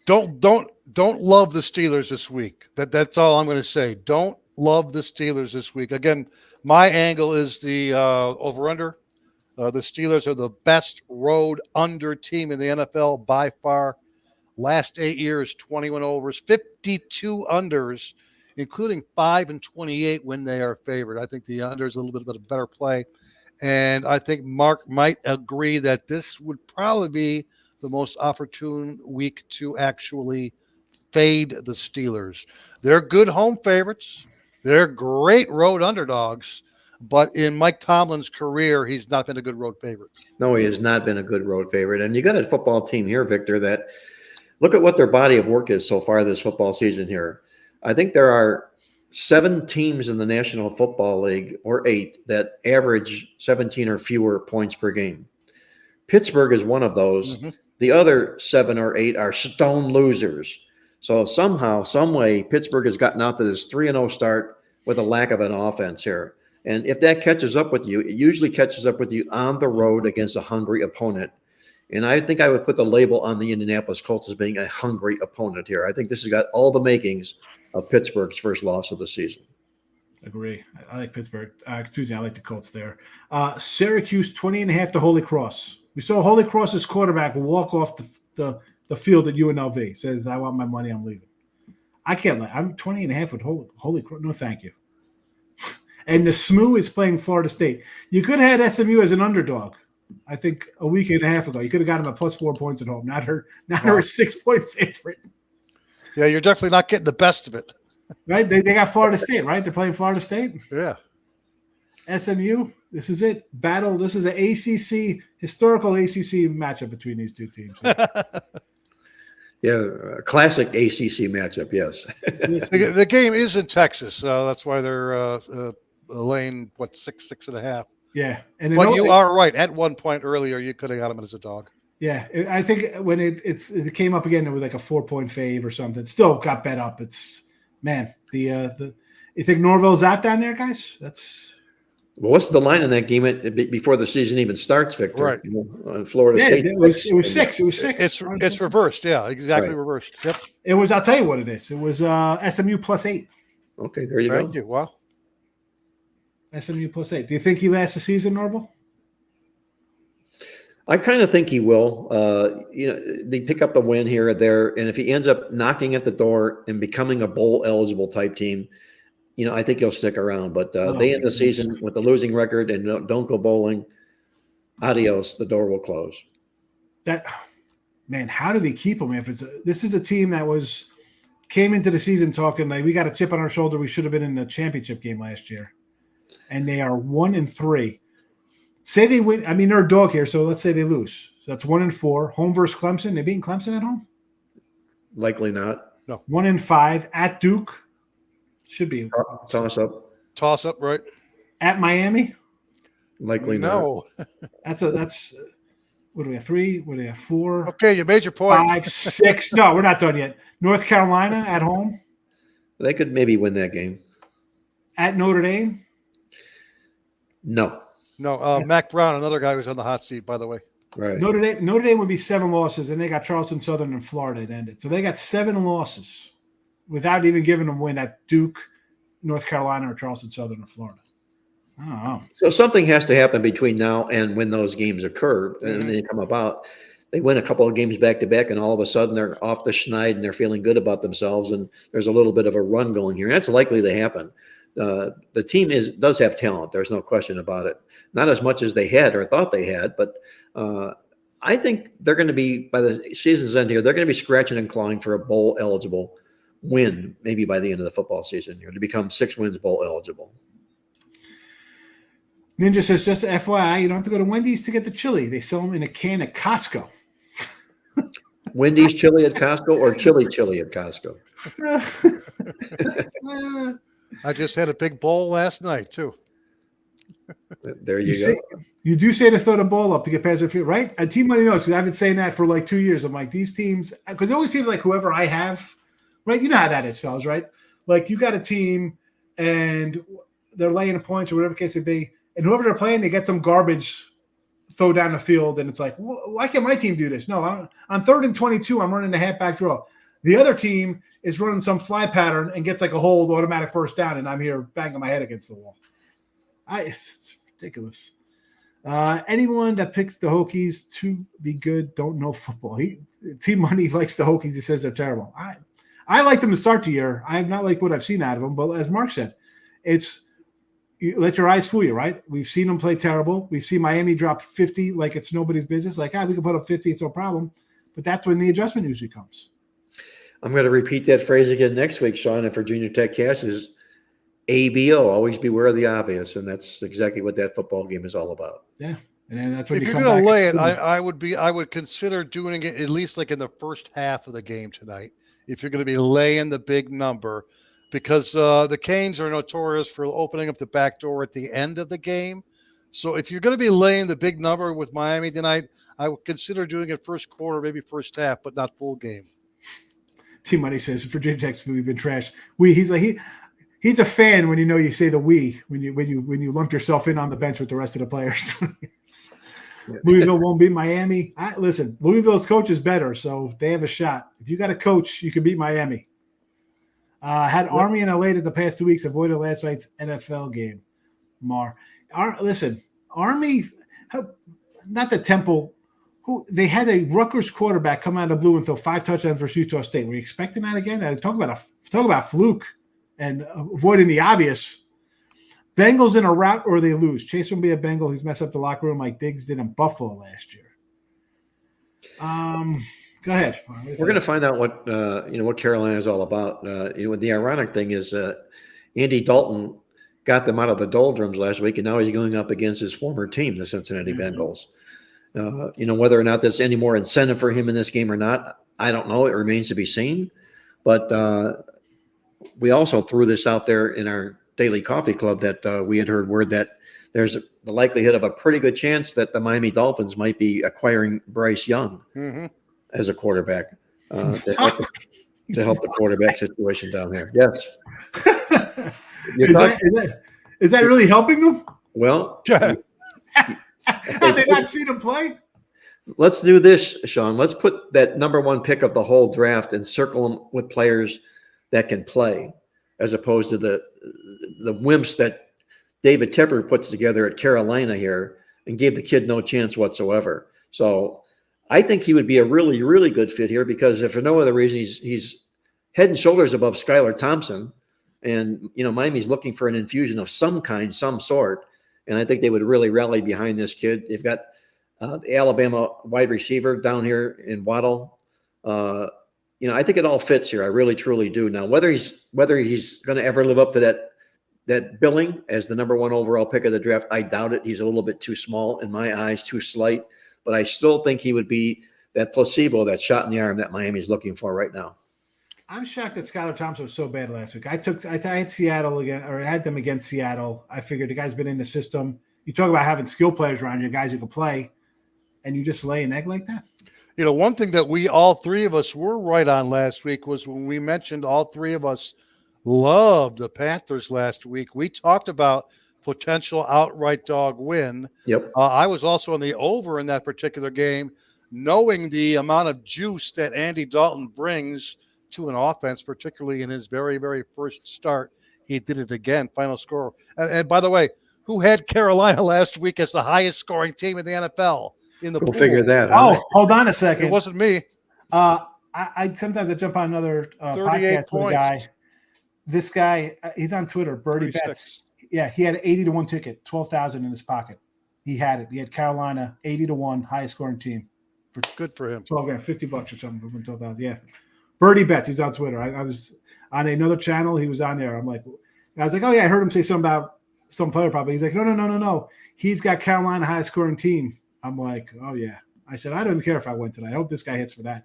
Don't love the Steelers this week. That's all I'm going to say. Don't love the Steelers this week. Again, my angle is the over-under. The Steelers are the best road under team in the NFL by far. Last 8 years, 21 overs, 52 unders, including 5-28 when they are favored. I think the under is a little bit of a better play. And I think Mark might agree that this would probably be the most opportune week to actually fade the Steelers. They're good home favorites. They're great road underdogs. But in Mike Tomlin's career, he's not been a good road favorite. No, he has not been a good road favorite. And you got a football team here, Victor, that look at what their body of work is so far this football season here. I think there are 7 teams in the National Football League, or 8, that average 17 or fewer points per game. Pittsburgh is one of those. Mm-hmm. The other 7 or 8 are stone losers. So somehow, some way, Pittsburgh has gotten out to this 3-0 start with a lack of an offense here. And if that catches up with you, it usually catches up with you on the road against a hungry opponent. And I think I would put the label on the Indianapolis Colts as being a hungry opponent here. I think this has got all the makings of Pittsburgh's first loss of the season. Agree. I like Pittsburgh. I like the Colts there. Syracuse 20.5 to Holy Cross. We saw Holy Cross's quarterback walk off the field at UNLV. Says, I want my money, I'm leaving. I can't let. I'm 20.5 with Holy Cross. No, thank you. And the Smoo is playing Florida State. You could have had SMU as an underdog. I think a week and a half ago, you could have got him at plus 4 points at home. Not her 6-point favorite. Yeah, you're definitely not getting the best of it. Right? They got Florida State, right? They're playing Florida State. Yeah. SMU, this is it. Battle. This is an historical ACC matchup between these two teams. Yeah, a classic ACC matchup, yes. The game is in Texas, so that's why they're laying, 6.5. Yeah. But you are right. At one point earlier, you could have got him as a dog. Yeah. I think when it came up again, it was like a 4-point fave or something. It still got bet up. It's, man, you think Norvell's out down there, guys? Well, what's the line in that game before the season even starts, Victor? Right. Florida Yeah, State. it was 6. It was 6. It's reversed. Yeah, exactly Right. reversed. Yep. It was. I'll tell you what it is. It was SMU +8. Okay, there you Thank go. you. Wow. SMU +8. Do you think he lasts the season, Norval? I kind of think he will. They pick up the win here or there, and if he ends up knocking at the door and becoming a bowl eligible type team, I think he'll stick around. But they end the season with a losing record and don't go bowling. Adios. The door will close. How do they keep him? This is a team that came into the season talking like we got a chip on our shoulder. We should have been in the championship game last year, and they are 1-3. Say they win. I mean, they're a dog here, so let's say they lose. So that's 1-4. Home versus Clemson. They beating Clemson at home? Likely not. No. 1-5 at Duke. Should be Toss up. Toss up, right? at Miami. Likely No. That's what do we have? 3? What do we have? 4? Okay, you made your point. 5, 6. No, we're not done yet. North Carolina at home. not. They could maybe win that game. At Notre Dame. No. No, Mac Brown, another guy who's on the hot seat, by the way. Right. Notre Dame would be 7 losses, and they got Charleston Southern and Florida it ended. So they got 7 losses without even giving them a win at Duke, North Carolina, or Charleston Southern or Florida. I don't know. So something has to happen between now and when those games occur and they come about. They win a couple of games back to back, and all of a sudden they're off the schneid and they're feeling good about themselves. And there's a little bit of a run going here. That's likely to happen. The team does have talent. There's no question about it. Not as much as they had or thought they had, but I think they're going to be, by the season's end here, they're going to be scratching and clawing for a bowl eligible win, maybe by the end of the football season here, to become 6 wins bowl eligible. Ninja says, just FYI, you don't have to go to Wendy's to get the chili. They sell them in a can at Costco. Wendy's chili at Costco or chili at Costco? I just had a big bowl last night, too. There you go. You do say to throw the ball up to get past the field, right? Team Money knows, because I've been saying that for like 2 years. I'm like, these teams, because it always seems like whoever I have, right? You know how that is, fellas, right? Like you got a team and they're laying a points or whatever the case may be, and whoever they're playing, they get some garbage throw down the field, and it's like, well, why can't my team do this? No, on 3rd and 22, I'm running the halfback draw. The other team is running some fly pattern and gets like a hold, automatic first down, and I'm here banging my head against the wall. It's ridiculous. Anyone that picks the Hokies to be good don't know football. Team Money likes the Hokies. He says they're terrible. I like them to start the year. I'm not like what I've seen out of them, but as Mark said, you let your eyes fool you, right? We've seen them play terrible. We've seen Miami drop 50 like it's nobody's business. Like, we can put up 50, it's no problem. But that's when the adjustment usually comes. I'm going to repeat that phrase again next week, Sean, and for Junior Tech Cash is ABO, always beware of the obvious, and that's exactly what that football game is all about. Yeah, and then that's when if you're going to lay it, I would consider doing it at least like in the first half of the game tonight. If you're going to be laying the big number, because the Canes are notorious for opening up the back door at the end of the game. So if you're going to be laying the big number with Miami tonight, I would consider doing it first quarter, maybe first half, but not full game. Team Money says Virginia Tech's we've been trashed. He's a fan when you say the we when you lump yourself in on the bench with the rest of the players. Louisville won't beat Miami. Listen, Louisville's coach is better, so they have a shot. If you got a coach, you can beat Miami. Had Army and LA the past 2 weeks, avoided last night's NFL game. Listen, Army, not the Temple. They had a Rutgers quarterback come out of the blue and throw 5 touchdowns versus Utah State. Were you expecting that again? Talk about fluke and avoiding the obvious. Bengals in a rout or they lose. Chase will be a Bengal. He's messed up the locker room like Diggs did in Buffalo last year. Go ahead. We're going to find out what Carolina is all about. The ironic thing is Andy Dalton got them out of the doldrums last week, and now he's going up against his former team, the Cincinnati Bengals. Whether or not there's any more incentive for him in this game or not, I don't know. It remains to be seen. But we also threw this out there in our daily coffee club that we had heard word that there's the likelihood of a pretty good chance that the Miami Dolphins might be acquiring Bryce Young as a quarterback to help the quarterback situation down there. Yes. Is that really helping them? Well, Have they not seen him play? let's do this, Sean. Let's put that number one pick of the whole draft and circle them with players that can play, as opposed to the wimps that David Tepper puts together at Carolina here and gave the kid no chance whatsoever. So I think he would be a really, really good fit here because if for no other reason, he's head and shoulders above Skylar Thompson. And, Miami's looking for an infusion of some kind, some sort. And I think they would really rally behind this kid. They've got the Alabama wide receiver down here in Waddle. I think it all fits here. I really, truly do. Now, whether he's going to ever live up to that billing as the number one overall pick of the draft, I doubt it. He's a little bit too small in my eyes, too slight. But I still think he would be that placebo, that shot in the arm that Miami's looking for right now. I'm shocked that Skylar Thompson was so bad last week. I had Seattle again, or I had them against Seattle. I figured the guy's been in the system. You talk about having skill players around you, guys who can play, and you just lay an egg like that? One thing that all three of us were right on last week was when we mentioned all three of us loved the Panthers last week. We talked about potential outright dog win. Yep. I was also on the over in that particular game, knowing the amount of juice that Andy Dalton brings to an offense, particularly in his very, very first start. He did it again, final score. And by the way, who had Carolina last week as the highest scoring team in the NFL in the We'll pool? figure that out. Oh, hold on a second. It wasn't me. I sometimes I jump on another 38 podcast with a points. guy. This guy, he's on Twitter, Birdie 36. Bets. Yeah, he had an 80-1 ticket, 12,000 in his pocket. He had it. He had Carolina 80-1, highest scoring team. Good for him. 12 grand, $50 or something for 12,000. Yeah. Birdie Bets. He's on Twitter. I was on another channel. He was on there. I was like, oh yeah, I heard him say something about some player probably. He's like, no. He's got Carolina highest scoring team. I'm like, oh yeah. I said, I don't care if I win tonight. I hope this guy hits for that.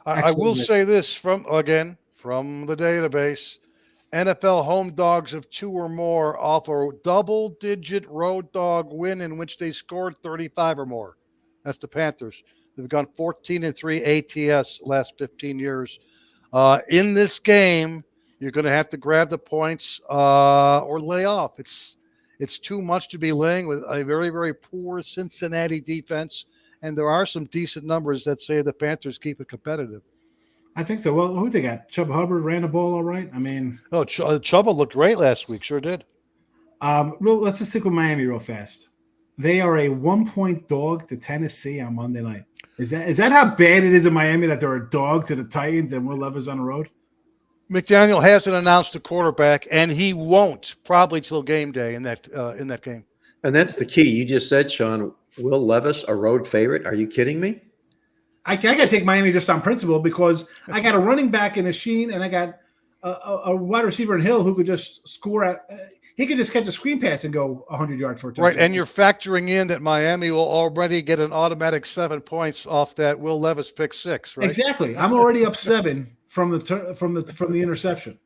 I will say this from the database. NFL home dogs of 2 or more off a double-digit road dog win in which they scored 35 or more. That's the Panthers. They've gone 14-3 ATS last 15 years. In this game, you're going to have to grab the points or lay off. It's too much to be laying with a very, very poor Cincinnati defense, and there are some decent numbers that say the Panthers keep it competitive. I think so. Well, who they got? Chubb Hubbard ran the ball all right. I mean, Chuba looked great last week. Sure did. Let's just stick with Miami real fast. They are a 1-point dog to Tennessee on Monday night. Is that how bad it is in Miami that they're a dog to the Titans and Will Levis on the road? McDaniel hasn't announced the quarterback, and he won't probably till game day in that game. And that's the key. You just said, Sean, Will Levis, a road favorite. Are you kidding me? I got to take Miami just on principle because I got a running back in Sheen and I got a wide receiver in Hill who could just score he could just catch a screen pass and go 100 yards for a touchdown. Right, and you're factoring in that Miami will already get an automatic 7 points off that Will Levis pick 6, right? Exactly. I'm already up 7 from the interception.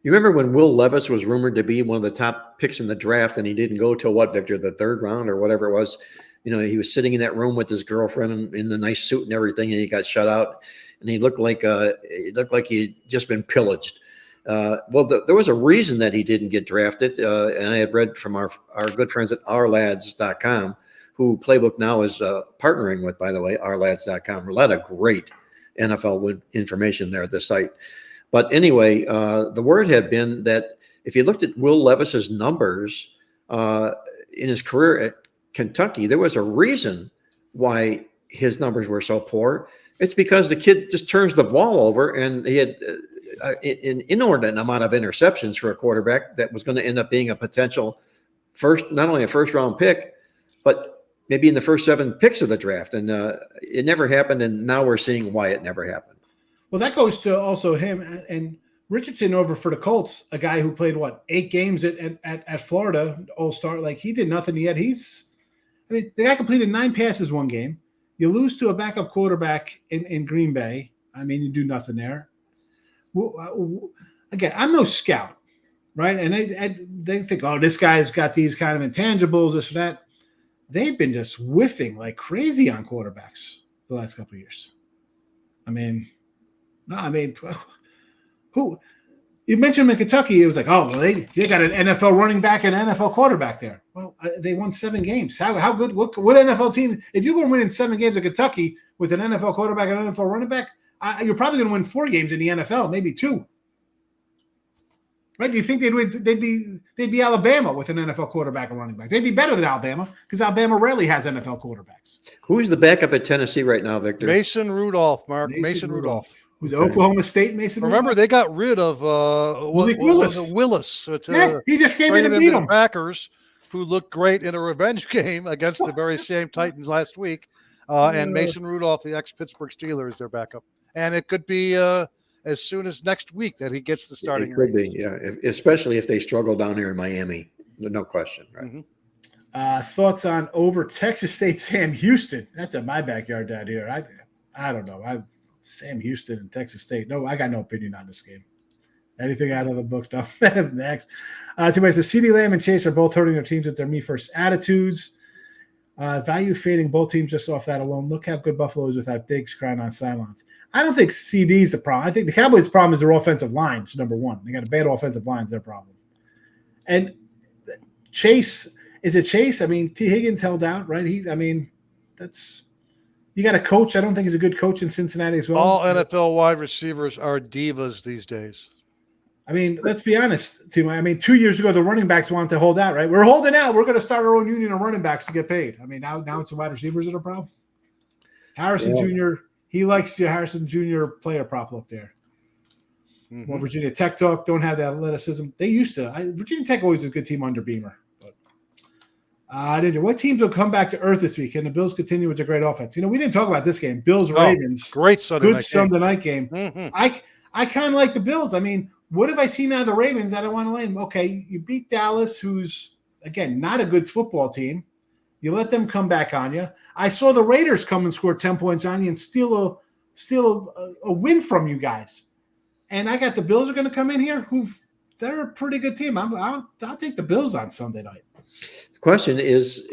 You remember when Will Levis was rumored to be one of the top picks in the draft and he didn't go till what, Victor, the 3rd round or whatever it was? He was sitting in that room with his girlfriend in the nice suit and everything, and he got shut out, and he looked like he had just been pillaged. There was a reason that he didn't get drafted, and I had read from our good friends at ourlads.com, who Playbook now is partnering with, by the way, ourlads.com. A lot of great NFL information there at the site. But anyway, the word had been that if you looked at Will Levis's numbers in his career at Kentucky, there was a reason why his numbers were so poor. It's because the kid just turns the ball over, and he had an inordinate amount of interceptions for a quarterback that was going to end up being a potential not only a first round pick, but maybe in the first 7 picks of the draft. And it never happened. And now we're seeing why it never happened. Well, that goes to also him and Richardson over for the Colts, a guy who played 8 games at Florida, All-Star. Like, he did nothing yet. The guy completed 9 passes one game. You lose to a backup quarterback in Green Bay. I mean, you do nothing there. Again, I'm no scout, right? And they think, oh, this guy's got these kind of intangibles, this or that. They've been just whiffing like crazy on quarterbacks the last couple of years. Who? You mentioned them in Kentucky. It was like, oh, well, they got an NFL running back and an NFL quarterback there. Well, they won 7 games. How good? What NFL team? If you're going to win in 7 games in Kentucky with an NFL quarterback and an NFL running back, you're probably going to win 4 games in the NFL, maybe 2. Right? Do you think they'd win? They'd be Alabama with an NFL quarterback and running back. They'd be better than Alabama because Alabama rarely has NFL quarterbacks. Who's the backup at Tennessee right now, Victor? Mason Rudolph, Mark. Mason Rudolph. Who's Oklahoma State Mason? Remember, they got rid of Willis. Willis. He just came in and beat them. Packers, who looked great in a revenge game against the very same Titans last week. And Mason Rudolph, the ex-Pittsburgh Steelers, is their backup. And it could be as soon as next week that he gets the starting. It could be, yeah. Especially if they struggle down here in Miami. No question, right? Mm-hmm. Thoughts on over Texas State Sam Houston? That's in my backyard down here. I don't know. Sam Houston and Texas State. No, I got no opinion on this game. Anything out of the books? No. Next. Somebody says CeeDee Lamb and Chase are both hurting their teams with their me-first attitudes. Value fading both teams just off that alone. Look how good Buffalo is without Diggs crying on sidelines. I don't think CD is a problem. I think the Cowboys' problem is their offensive line. It's number one. They got a bad offensive line. It's their problem. And Chase, is it Chase? I mean, T. Higgins held out, right? That's – you got a coach. I don't think he's a good coach in Cincinnati as well. All NFL wide receivers are divas these days. I mean, let's be honest, Timo. I mean, 2 years ago, the running backs wanted to hold out, right? We're holding out. We're going to start our own union of running backs to get paid. I mean, now it's the wide receivers that are a problem. Harrison Jr., he likes the Harrison Jr. player prop look there. Mm-hmm. More Virginia Tech talk. Don't have the athleticism. They used to. Virginia Tech always was a good team under Beamer. What teams will come back to earth this week? Can the Bills continue with their great offense? We didn't talk about this game. Bills-Ravens. Great Sunday night game. Mm-hmm. I kind of like the Bills. I mean, what have I seen out of the Ravens? I don't want to lay them. Okay, you beat Dallas, who's, again, not a good football team. You let them come back on you. I saw the Raiders come and score 10 points on you and steal a win from you guys. And I got the Bills are going to come in here. They're a pretty good team. I'll take the Bills on Sunday night. The question is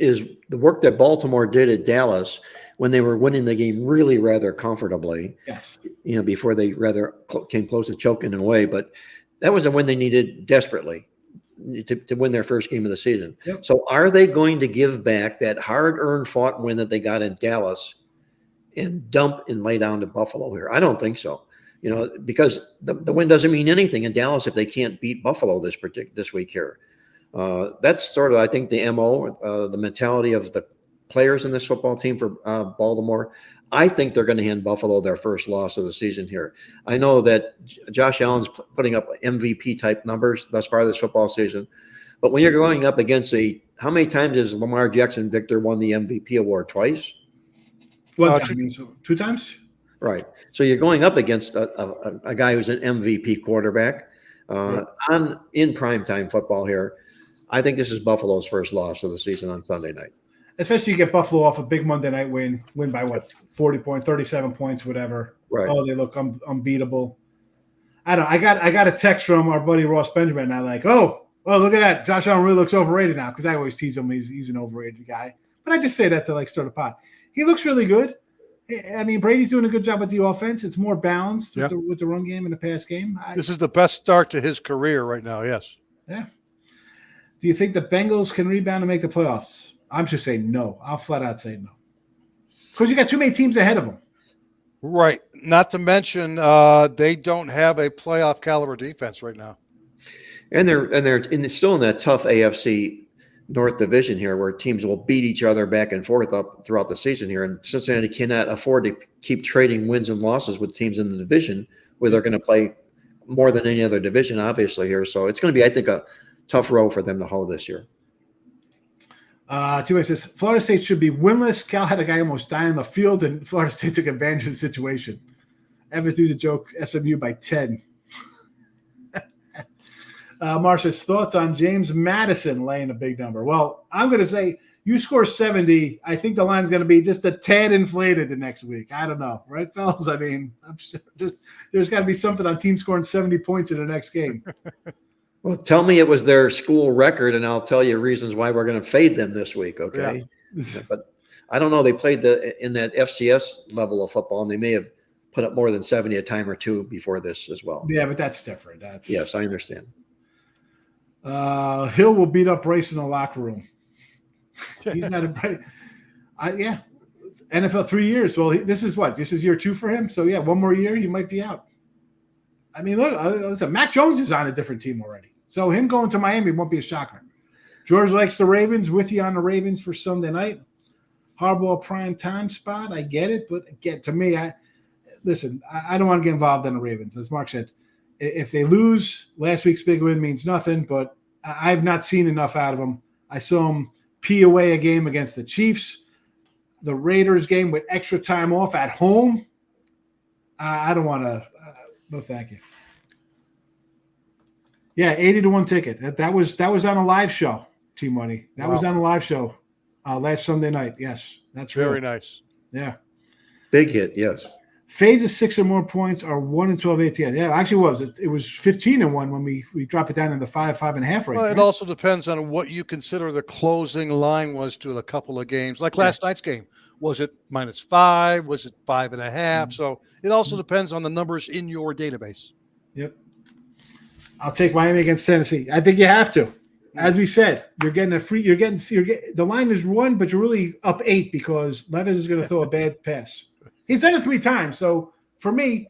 the work that Baltimore did at Dallas when they were winning the game really rather comfortably. Yes. Before they rather came close to choking in a way, but that was a win they needed desperately to win their first game of the season. Yep. So are they going to give back that hard-earned fought win that they got in Dallas and dump and lay down to Buffalo here? I don't think so. Because the win doesn't mean anything in Dallas if they can't beat Buffalo this week here. That's sort of, I think, the MO, the mentality of the players in this football team for Baltimore. I think they're going to hand Buffalo their first loss of the season here. I know that Josh Allen's putting up MVP-type numbers thus far this football season. But when you're going up against how many times has Lamar Jackson, Victor, won the MVP award? Twice? One time. 2 times? Right. So you're going up against a guy who's an MVP quarterback in primetime football here. I think this is Buffalo's first loss of the season on Sunday night. Especially you get Buffalo off a big Monday night win by what, 40 points, 37 points, whatever. Right. Oh, they look unbeatable. I got a text from our buddy Ross Benjamin, and I look at that. Josh Allen really looks overrated now because I always tease him he's an overrated guy. But I just say that to start a pot. He looks really good. I mean, Brady's doing a good job with the offense. It's more balanced with the run game and the pass game. This is the best start to his career right now, yes. Yeah. Do you think the Bengals can rebound and make the playoffs? I'm just saying no. I'll flat out say no. Because you got too many teams ahead of them. Right. Not to mention they don't have a playoff caliber defense right now. And they're still in that tough AFC North division here where teams will beat each other back and forth up throughout the season here. And Cincinnati cannot afford to keep trading wins and losses with teams in the division where they're going to play more than any other division, obviously, here. So it's going to be, I think, a tough row for them to hold this year. Two-way says, Florida State should be winless. Cal had a guy almost die on the field, and Florida State took advantage of the situation. Evans does a joke, SMU by 10. Marcia's thoughts on James Madison laying a big number. Well, I'm going to say you score 70. I think the line's going to be just a tad inflated the next week. I don't know. Right, fellas? I mean, I'm sure there's got to be something on team scoring 70 points in the next game. Well, tell me it was their school record, and I'll tell you reasons why we're going to fade them this week, okay? Yeah. But I don't know. They played in that FCS level of football, and they may have put up more than 70 a time or two before this as well. Yeah, but that's different. Yes, I understand. Hill will beat up Bryce in the locker room. He's not a bright. Yeah, NFL 3 years. Well, this is what? This is year 2 for him. So yeah, one more year, he might be out. I mean, look, listen, Mac Jones is on a different team already. So him going to Miami won't be a shocker. George likes the Ravens. With you on the Ravens for Sunday night. Harbaugh prime time spot. I get it, but again, to me, I don't want to get involved in the Ravens. As Mark said, if they lose, last week's big win means nothing, but I've not seen enough out of them. I saw them pee away a game against the Chiefs, the Raiders game with extra time off at home. I don't want to. No, thank you. Yeah, 80-1 ticket. That was on a live show, T-Money. That was on a live show last Sunday night. Yes, that's very nice. Yeah. Big hit, yes. Faves of 6 or more points are 1 and 12 ATS. Yeah, actually it was 15-1 when we drop it down in the 5.5 range. Well, it also depends on what you consider the closing line was to a couple of games. Like last night's game. Was it -5? Was it 5.5? Mm-hmm. So it also depends on the numbers in your database. Yep. I'll take Miami against Tennessee. I think you have to. As we said, the line is 1, but you're really up 8 because Levis is going to throw a bad pass. He's done it 3 times. So for me,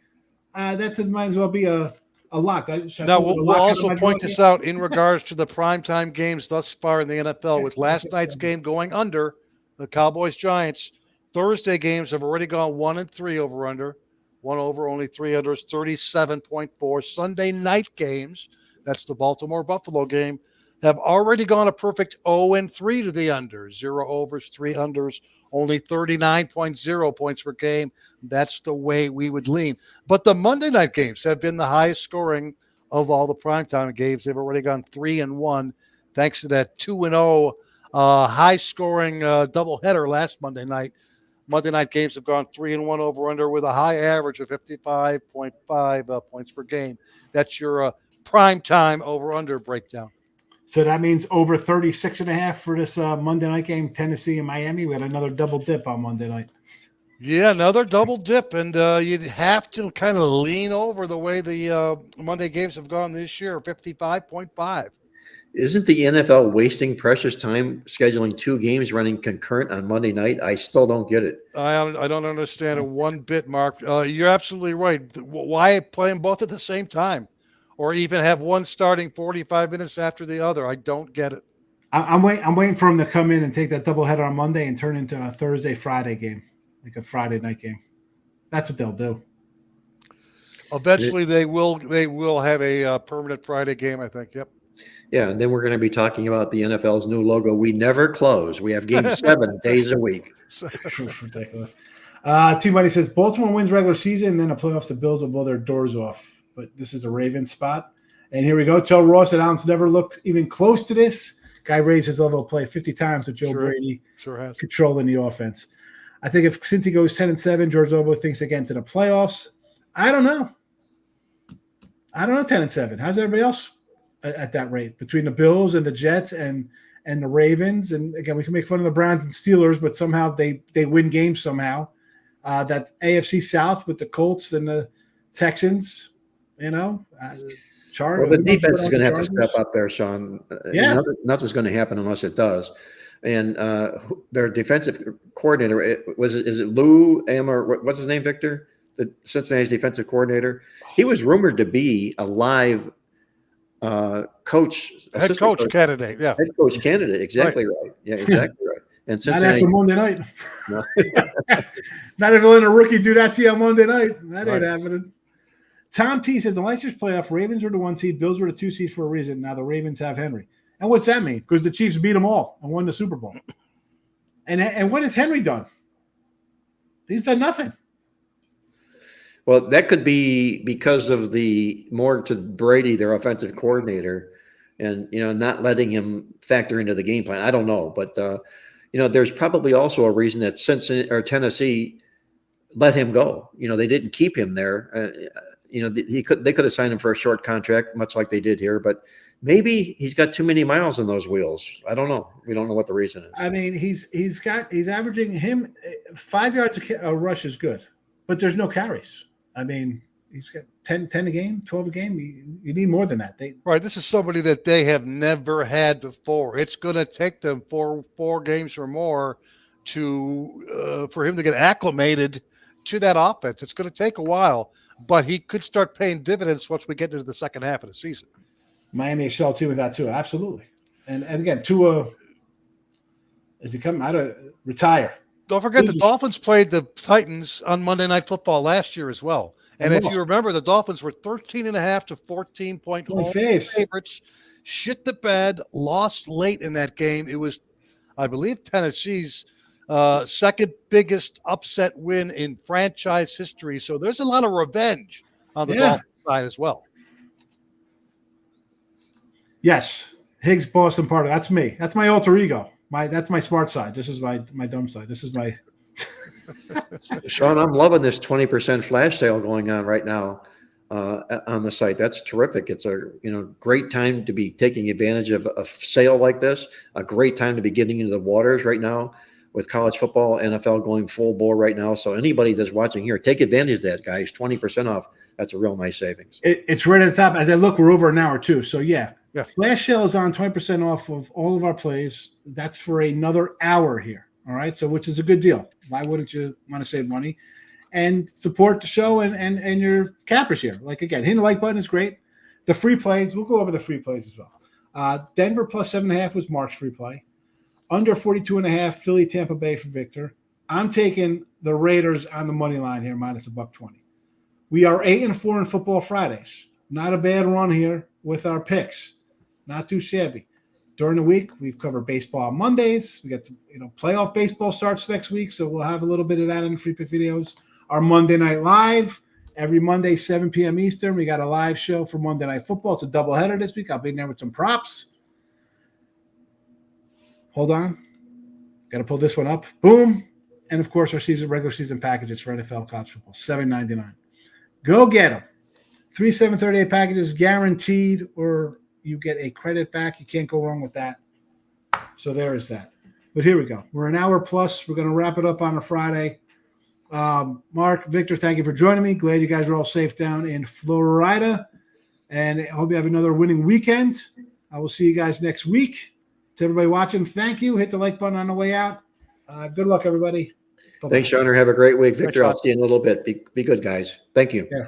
that might as well be a lock. Now, we'll also point this out in regards to the primetime games thus far in the NFL with last night's game going under the Cowboys-Giants. Thursday games have already gone 1 and 3 over under. 1 over, only 3 unders, 37.4. Sunday night games, that's the Baltimore-Buffalo game, have already gone a perfect 0 and 3 to the under. 0 overs, 3 unders, only 39.0 points per game. That's the way we would lean. But the Monday night games have been the highest scoring of all the primetime games. They've already gone 3 and 1 thanks to that 2 and 0 high scoring doubleheader last Monday night. Monday night games have gone 3 and 1 over under with a high average of 55.5 points per game. That's your prime time over under breakdown. So that means over 36.5 for this Monday night game, Tennessee and Miami. We had another double dip on Monday night. Yeah, another double dip, and you'd have to kind of lean over the way the Monday games have gone this year, 55.5. Isn't the NFL wasting precious time scheduling 2 games running concurrent on Monday night? I still don't get it. I don't understand it one bit, Mark. You're absolutely right. Why play them both at the same time? Or even have one starting 45 minutes after the other? I don't get it. I'm waiting for them to come in and take that doubleheader on Monday and turn into a Thursday-Friday game, like a Friday night game. That's what they'll do. Eventually, they will have a permanent Friday game, I think. Yep. Yeah, and then we're going to be talking about the NFL's new logo. We never close. We have games 7 days a week. Ridiculous. T-Money says Baltimore wins regular season, and then the playoffs, the Bills will blow their doors off. But this is a Ravens spot. And here we go. Tell Ross that Allen's never looked even close to this. Guy raised his level of play 50 times with Joe Brady controlling the offense. I think since he goes 10-7, George Lobo thinks again to the playoffs. I don't know. 10-7. How's everybody else at that rate between the Bills and the Jets and the Ravens? And again, we can make fun of the Browns and Steelers, but somehow they win games somehow. That's AFC South with the Colts and the Texans. Well, the defense is going to have to step up there, Sean. Yeah. Nothing's going to happen unless it does. And their defensive coordinator, is it Lou Ammer? What's his name, Victor? The Cincinnati's defensive coordinator. He was rumored to be a live head coach candidate. Yeah. Head coach candidate. Exactly right. Yeah, exactly right. And Cincinnati, not after Monday night. No. Not if letting a rookie do that to you on Monday night. That ain't happening. Tom T says the last year's playoff, Ravens were the 1 seed, Bills were the 2 seeds for a reason. Now the Ravens have Henry. And what's that mean? Because the Chiefs beat them all and won the Super Bowl. And what has Henry done? He's done nothing. Well, that could be because of the more to Brady, their offensive coordinator, and not letting him factor into the game plan. I don't know, but there's probably also a reason that Tennessee let him go. They didn't keep him there. They could have signed him for a short contract, much like they did here, but maybe he's got too many miles on those wheels. I don't know. We don't know what the reason is. I mean, he's averaging 5 yards a rush is good, but there's no carries. I mean, he's got 10 a game, 12 a game. You need more than that. Right. This is somebody that they have never had before. It's going to take them four games or more to for him to get acclimated to that offense. It's going to take a while, but he could start paying dividends once we get into the second half of the season. Miami excel too with that too. Absolutely. And again, Tua, is he coming out of retire? Don't forget the Dolphins played the Titans on Monday Night Football last year as well. And if you remember, the Dolphins were 13.5 to 14-point home favorites. Shit the bed, lost late in that game. It was, I believe, Tennessee's second biggest upset win in franchise history. So there's a lot of revenge on the Dolphins side as well. Yes, Higgs Boston Party. That's me. That's my alter ego. That's my smart side. This is my dumb side. This is my. Sean, I'm loving this 20% flash sale going on right now on the site. That's terrific. It's a great time to be taking advantage of a sale like this. A great time to be getting into the waters right now with college football, NFL going full bore right now. So anybody that's watching here, take advantage of that, guys. 20% off. That's a real nice savings. It's right at the top. As I look, we're over an hour too. So yeah. Flash sale is on 20% off of all of our plays. That's for another hour here. All right. So which is a good deal. Why wouldn't you want to save money and support the show and your cappers here? Like, again, hitting the like button is great. The free plays, we'll go over the free plays as well. Denver plus 7.5 was Mark's free play. Under 42.5, Philly, Tampa Bay for Victor. I'm taking the Raiders on the money line here, minus $1.20. We are 8-4 in Football Fridays. Not a bad run here with our picks. Not too shabby. During the week, we've covered baseball on Mondays. We got some, playoff baseball starts next week, so we'll have a little bit of that in the free pick videos. Our Monday Night Live, every Monday, 7 p.m. Eastern. We got a live show for Monday Night Football. It's a doubleheader this week. I'll be in there with some props. Hold on. Got to pull this one up. Boom. And, of course, our regular season packages for NFL college football, $7.99. Go get them. 3 738 packages guaranteed, or you get a credit back. You can't go wrong with that. So there is that. But here we go. We're an hour plus. We're going to wrap it up on a Friday. Mark, Victor, thank you for joining me. Glad you guys are all safe down in Florida. And I hope you have another winning weekend. I will see you guys next week. To everybody watching, thank you. Hit the like button on the way out. Good luck, everybody. Bye-bye. Thanks, Sean. Have a great week. Victor, I'll see you in a little bit. Be good, guys. Thank you. Yeah.